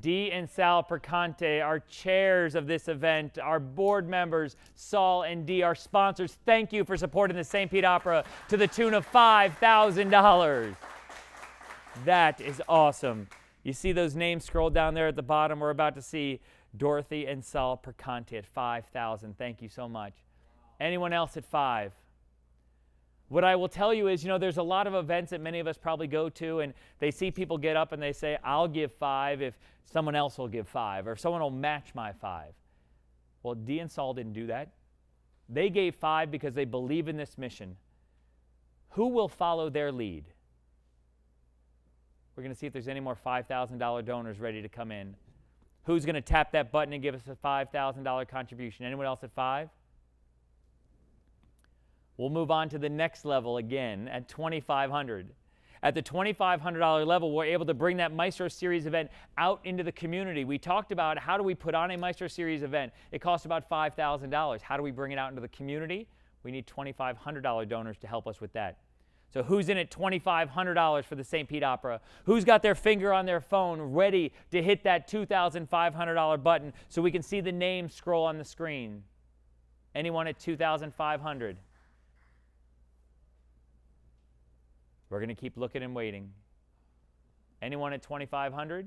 Dee and Sal Percante, our chairs of this event, our board members, Saul and Dee, our sponsors. Thank you for supporting the St. Pete Opera to the tune of $5,000. That is awesome. You see those names scroll down there at the bottom. We're about to see Dorothy and Saul Percante at $5,000. Thank you so much. Anyone else at 5? What I will tell you is, there's a lot of events that many of us probably go to, and they see people get up and they say, I'll give 5 if someone else will give 5, or if someone will match my 5. Well, Dee and Saul didn't do that. They gave 5 because they believe in this mission. Who will follow their lead? We're going to see if there's any more $5,000 donors ready to come in. Who's going to tap that button and give us a $5,000 contribution? Anyone else at 5? We'll move on to the next level again at $2,500. At the $2,500 level, we're able to bring that Maestro Series event out into the community. We talked about how do we put on a Maestro Series event. It costs about $5,000. How do we bring it out into the community? We need $2,500 donors to help us with that. So who's in at $2,500 for the St. Pete Opera? Who's got their finger on their phone ready to hit that $2,500 button so we can see the name scroll on the screen? Anyone at $2,500? We're going to keep looking and waiting. Anyone at $2,500?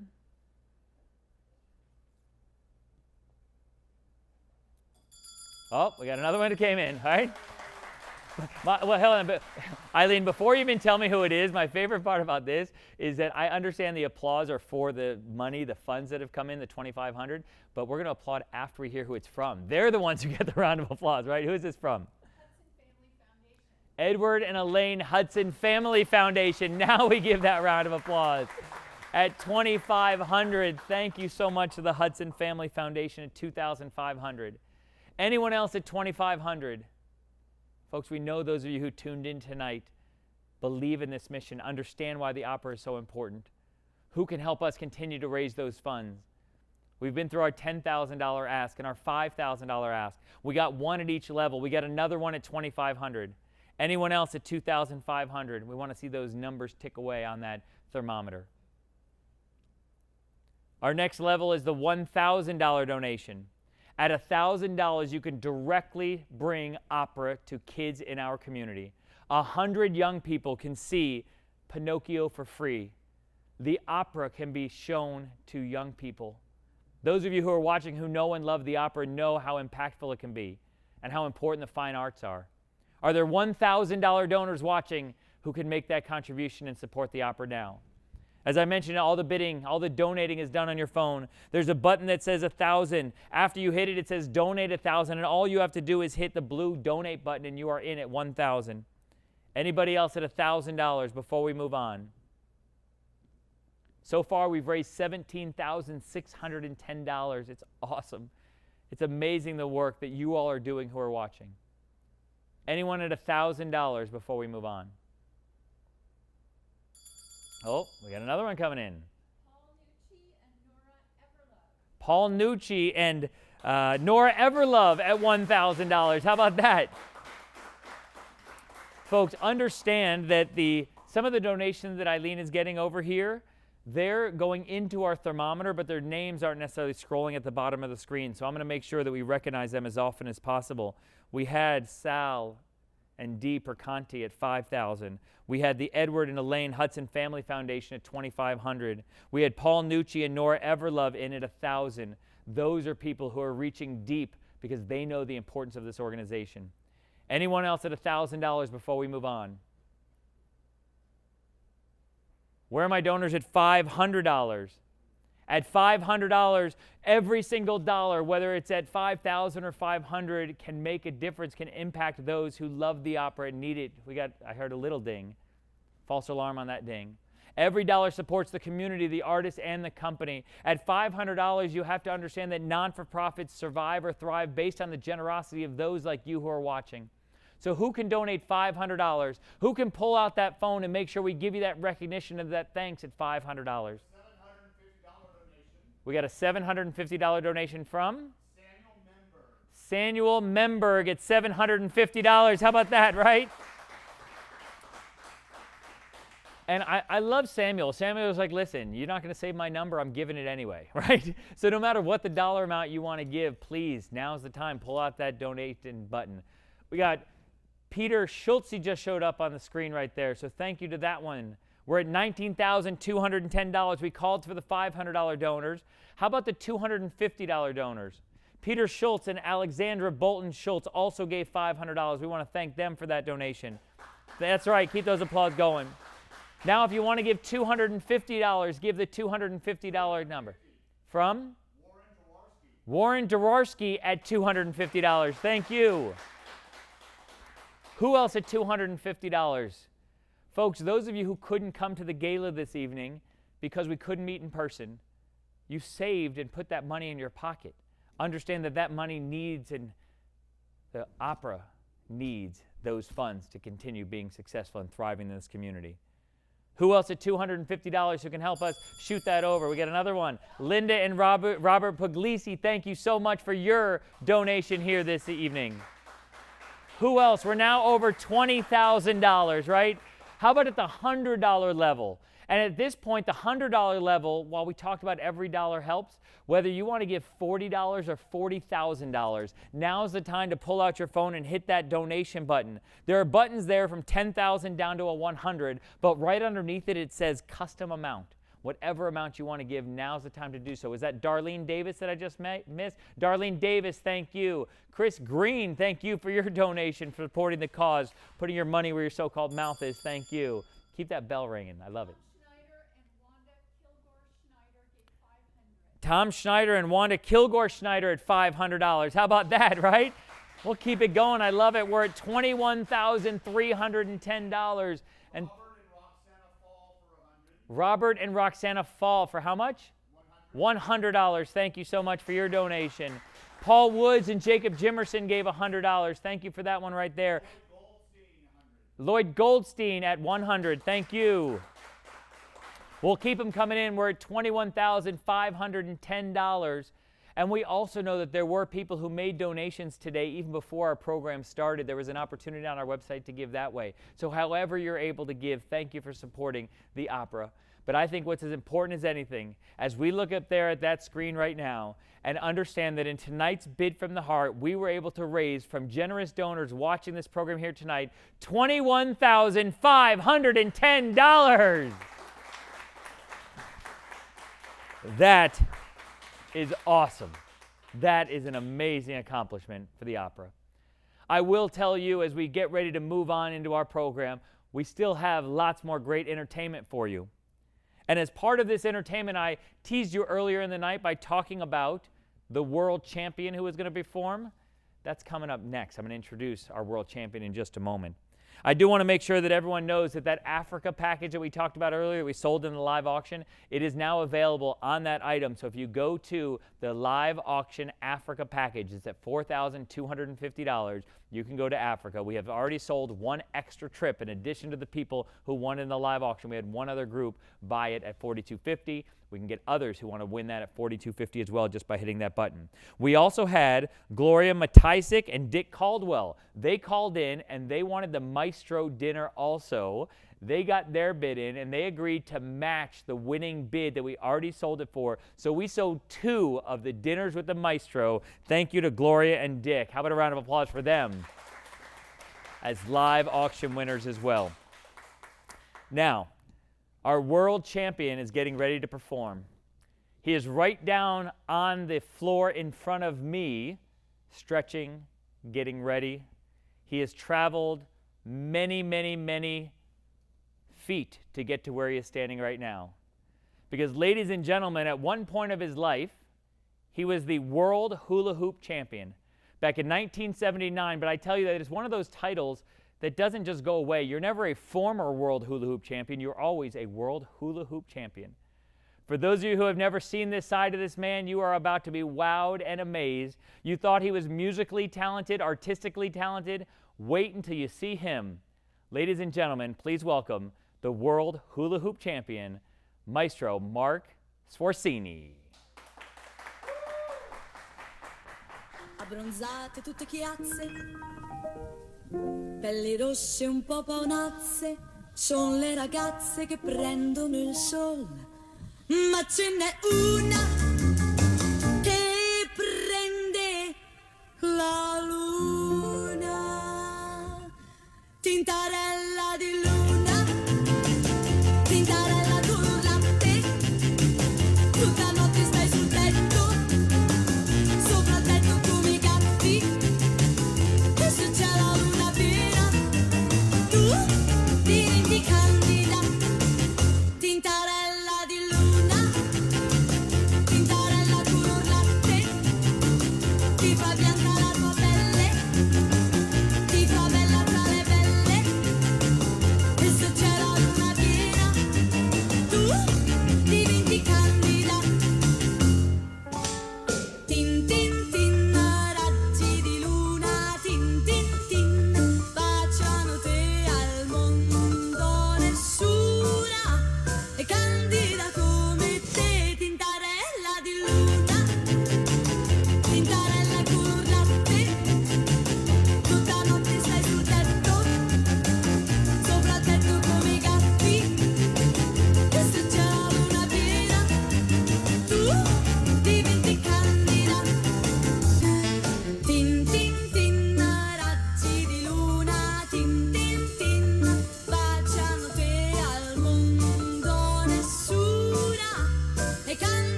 Oh, we got another one that came in, all right? Well, Helen, Eileen, before you even tell me who it is, my favorite part about this is that I understand the applause are for the money, the funds that have come in, the $2,500, but we're going to applaud after we hear who it's from. They're the ones who get the round of applause, right? Who is this from? Edward and Elaine Hudson Family Foundation. Now we give that round of applause. At $2,500, thank you so much to the Hudson Family Foundation at $2,500. Anyone else at $2,500? Folks, we know those of you who tuned in tonight believe in this mission, understand why the opera is so important. Who can help us continue to raise those funds? We've been through our $10,000 ask and our $5,000 ask. We got one at each level. We got another one at $2,500. Anyone else at $2,500? We want to see those numbers tick away on that thermometer. Our next level is the $1,000 donation. At $1,000, you can directly bring opera to kids in our community. 100 young people can see Pinocchio for free. The opera can be shown to young people. Those of you who are watching who know and love the opera know how impactful it can be and how important the fine arts are. Are there $1,000 donors watching who can make that contribution and support the opera now? As I mentioned, all the bidding, all the donating is done on your phone. There's a button that says 1,000. After you hit it, it says donate 1,000, and all you have to do is hit the blue donate button, and you are in at 1,000. Anybody else at $1,000 before we move on? So far, we've raised $17,610. It's awesome. It's amazing the work that you all are doing who are watching. Anyone at $1,000 before we move on? Oh, we got another one coming in. Paul Nucci and Nora Everlove at $1,000. How about that? Folks, understand that some of the donations that Eileen is getting over here, they're going into our thermometer, but their names aren't necessarily scrolling at the bottom of the screen. So I'm going to make sure that we recognize them as often as possible. We had Sal and Dee Perconti at $5,000. We had the Edward and Elaine Hudson Family Foundation at $2,500. We had Paul Nucci and Nora Everlove in at $1,000. Those are people who are reaching deep because they know the importance of this organization. Anyone else at $1,000 before we move on? Where are my donors at $500? At $500, every single dollar, whether it's at $5,000 or $500, can make a difference, can impact those who love the opera and need it. I heard a little ding. False alarm on that ding. Every dollar supports the community, the artist, and the company. At $500, you have to understand that non-for-profits survive or thrive based on the generosity of those like you who are watching. So who can donate $500? Who can pull out that phone and make sure we give you that recognition of that thanks at $500? We got a $750 donation from? Samuel Memberg at $750. How about that, right? And I love Samuel. Samuel was like, listen, you're not going to save my number. I'm giving it anyway, right? So no matter what the dollar amount you want to give, please, now's the time. Pull out that donation button. We got Peter Schultz. He just showed up on the screen right there. So thank you to that one. We're at $19,210. We called for the $500 donors. How about the $250 donors? Peter Schultz and Alexandra Bolton Schultz also gave $500. We want to thank them for that donation. That's right. Keep those applause going. Now, if you want to give $250, give the $250 number. From? Warren Jaworski at $250. Thank you. Who else at $250? Folks, those of you who couldn't come to the gala this evening because we couldn't meet in person, you saved and put that money in your pocket. Understand that that money needs, and the opera needs those funds to continue being successful and thriving in this community. Who else at $250 who can help us shoot that over? We got another one. Linda and Robert Puglisi, thank you so much for your donation here this evening. Who else? We're now over $20,000, right? How about at the $100 level? And at this point, the $100 level, while we talked about every dollar helps, whether you want to give $40 or $40,000, now's the time to pull out your phone and hit that donation button. There are buttons there from $10,000 down to a $100, but right underneath it, it says custom amount. Whatever amount you want to give, now's the time to do so. Is that Darlene Davis that I just missed? Darlene Davis, thank you. Chris Green, thank you for your donation, for supporting the cause, putting your money where your so-called mouth is. Thank you. Keep that bell ringing. I love it. Tom Schneider and Wanda Kilgore Schneider at $500. How about that, right? We'll keep it going. I love it. We're at $21,310. And Robert and Roxana Fall for how much? $100. Thank you so much for your donation. Paul Woods and Jacob Jimerson gave $100. Thank you for that one right there. Lloyd Goldstein at $100. Thank you. We'll keep them coming in. We're at $21,510. And we also know that there were people who made donations today even before our program started. There was an opportunity on our website to give that way. So however you're able to give, thank you for supporting the opera. But I think what's as important as anything, as we look up there at that screen right now and understand that in tonight's Bid from the Heart, we were able to raise from generous donors watching this program here tonight, $21,510. That is awesome. That is an amazing accomplishment for the opera. I will tell you, as we get ready to move on into our program, we still have lots more great entertainment for you. And as part of this entertainment, I teased you earlier in the night by talking about the world champion who is going to perform. That's coming up next. I'm going to introduce our world champion in just a moment. I do want to make sure that everyone knows that that Africa package that we talked about earlier, we sold in the live auction, it is now available on that item. So if you go to the live auction Africa package, it's at $4,250. You can go to Africa. We have already sold one extra trip in addition to the people who won in the live auction. We had one other group buy it at $4,250. We can get others who want to win that at $4,250 as well just by hitting that button. We also had Gloria Matisik and Dick Caldwell. They called in and they wanted the Maestro dinner also. They got their bid in and they agreed to match the winning bid that we already sold it for. So we sold 2 of the dinners with the Maestro. Thank you to Gloria and Dick. How about a round of applause for them as live auction winners as well. Now, our world champion is getting ready to perform. He is right down on the floor in front of me, stretching, getting ready. He has traveled many, many, many feet to get to where he is standing right now. Because, ladies and gentlemen, at one point of his life, he was the world hula hoop champion back in 1979. But I tell you that it's one of those titles that doesn't just go away. You're never a former world hula hoop champion. You're always a world hula hoop champion. For those of you who have never seen this side of this man, you are about to be wowed and amazed. You thought he was musically talented, artistically talented. Wait until you see him. Ladies and gentlemen, please welcome the world hula hoop champion, Maestro Mark Sforzini. Abbronzate tutte chiazze, pelli rosse un po' paonazze, son le ragazze che prendono il sol, ma ce n'è una che prende la luna, tintarella di luna, tintarella d'urlante, tutta notte stai sul tetto, sopra il tetto come i gatti, e se c'è la luna piena, tu diventi candida, tintarella di luna, tintarella d'urlante, ti fa bianca la tua pelle, ti fa bella tra le belle,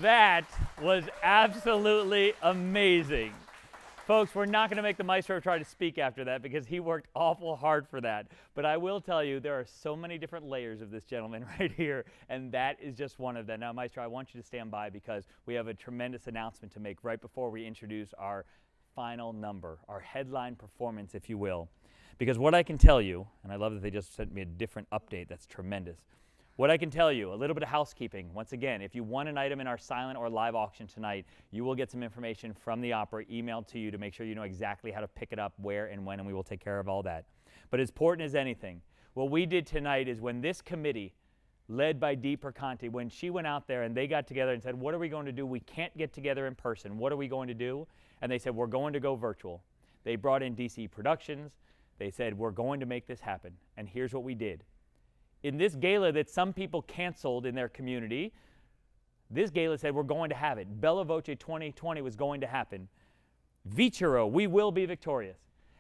That was absolutely amazing. Folks, we're not going to make the maestro try to speak after that because he worked awful hard for that. But I will tell you, there are so many different layers of this gentleman right here, and that is just one of them. Now, maestro, I want you to stand by because we have a tremendous announcement to make right before we introduce our final number, our headline performance, if you will. Because what I can tell you, and I love that they just sent me a different update, that's tremendous. What I can tell you, a little bit of housekeeping. Once again, if you won an item in our silent or live auction tonight, you will get some information from the opera emailed to you to make sure you know exactly how to pick it up, where and when, and we will take care of all that. But as important as anything, what we did tonight is when this committee, led by Dee Perconti, when she went out there and they got together and said, what are we going to do? We can't get together in person. What are we going to do? And they said, we're going to go virtual. They brought in DCE Productions. They said, we're going to make this happen. And here's what we did. In this gala that some people canceled in their community, this gala said we're going to have it. Bella Voce 2020 was going to happen. Vincero, we will be victorious.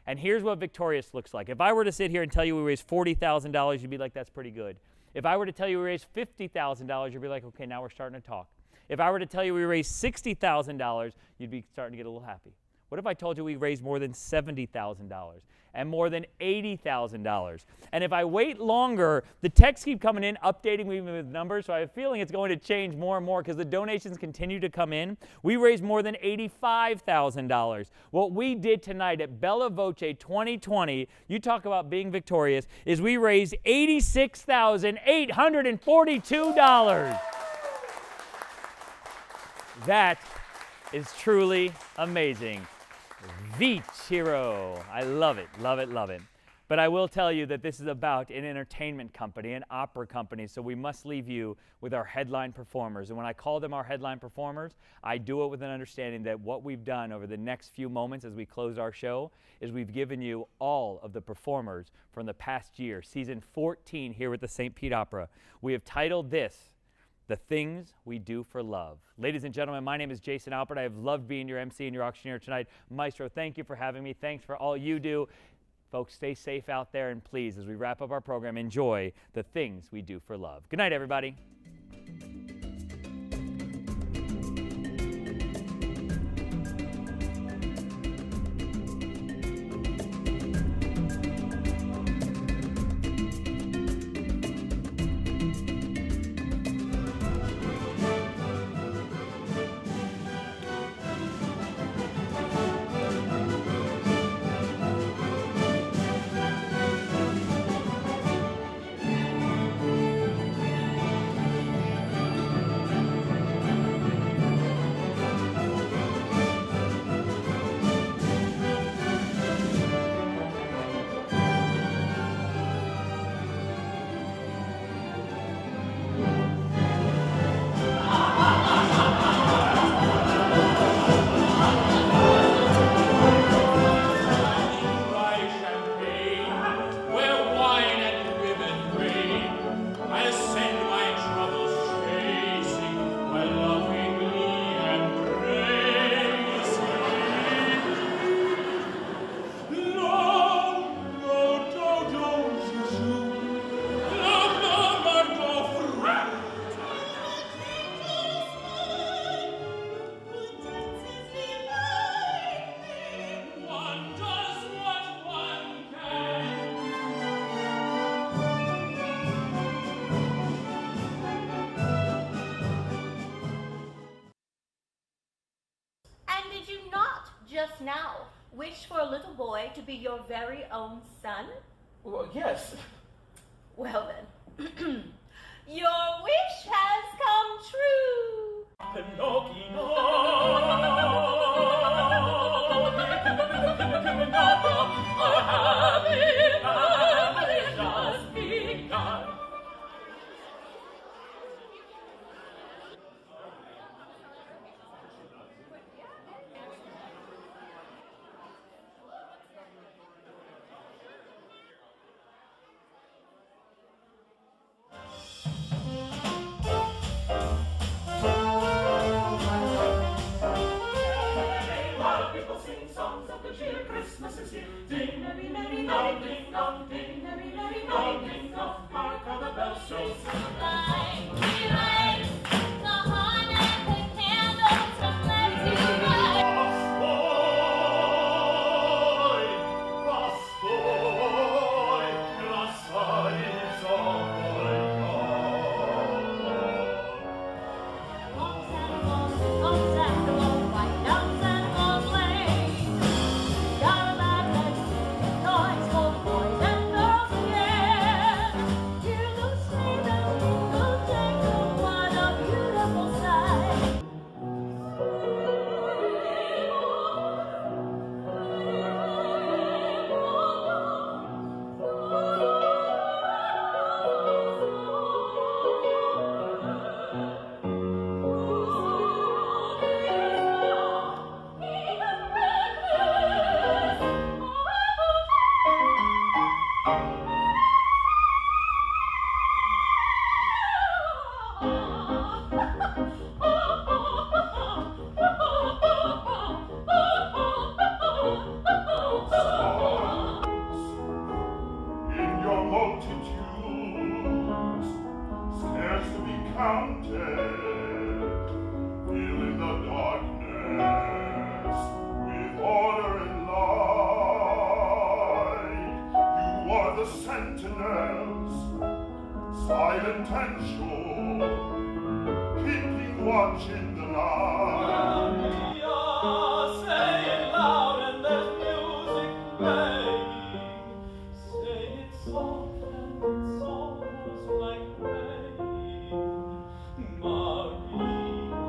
And here's what victorious looks like. If I were to sit here and tell you we raised $40,000, you'd be like, that's pretty good. If I were to tell you we raised $50,000, you'd be like, okay, now we're starting to talk. If I were to tell you we raised $60,000, you'd be starting to get a little happy. What if I told you we raised more than $70,000 and more than $80,000? And if I wait longer, the texts keep coming in, updating me with numbers, so I have a feeling it's going to change more and more because the donations continue to come in. We raised more than $85,000. What we did tonight at Bella Voce 2020, you talk about being victorious, is we raised $86,842. That is truly amazing. Vincero. I love it, love it, love it. But I will tell you that this is about an entertainment company, an opera company, so we must leave you with our headline performers. And when I call them our headline performers, I do it with an understanding that what we've done over the next few moments as we close our show is we've given you all of the performers from the past year, season 14 here with the St. Pete Opera. We have titled this, The Things We Do for Love. Ladies and gentlemen, my name is Jason Alpert. I have loved being your MC and your auctioneer tonight. Maestro, thank you for having me. Thanks for all you do. Folks, stay safe out there, and please, as we wrap up our program, enjoy The Things We Do for Love. Good night, everybody. Just now, wish for a little boy to be your very own son? Well, yes. Well then, your wish has come true. Christmas is here. Ding, merry, merry, dong, ding, dong, ding, merry, merry, dong, ding, dong. Hark how the bells so sing. counted, filling the darkness with order and light. You are the sentinels, silent and sure, keeping watch in the night. Say it loud and there's music playing. Say it soft and it's almost like praying. Maria,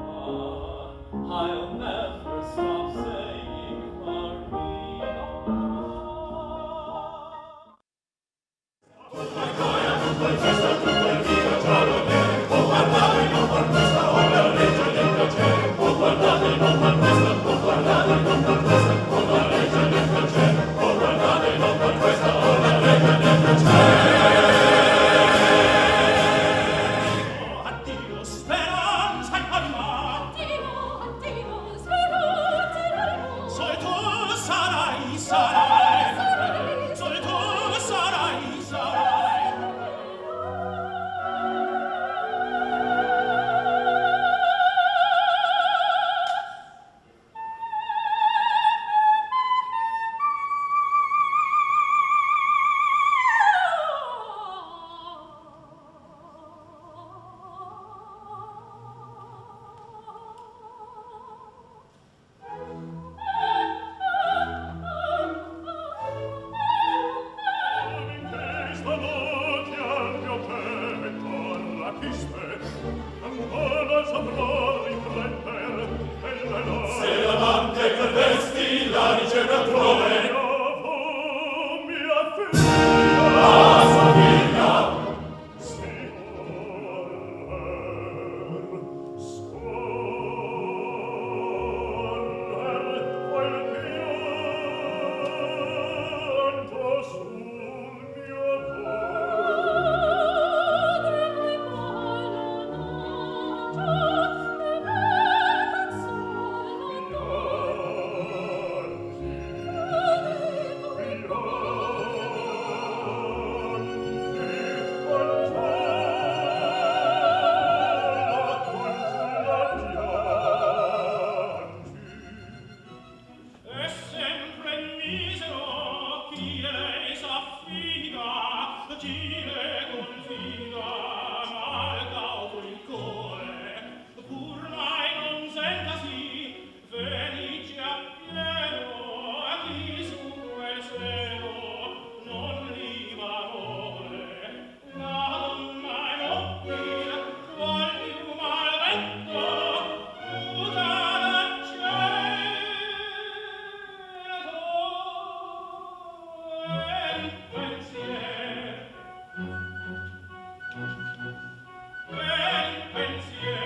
I'll never stop saying Maria. Addio speranza e anima. Addio speranza e anima. Solo tu sarai, sarai. Solo tu sarai, sarai. Se l'amante che vesti la riceve altrove, mia figlia, sua figlia. È sempre misero chi lei s'affida, chi le confida, malga o col cuore, pur mai non sentasi felice appieno a chi su quel seno non li valore. La donna è nobile, qual più mal vento, muta da cielo. Pensier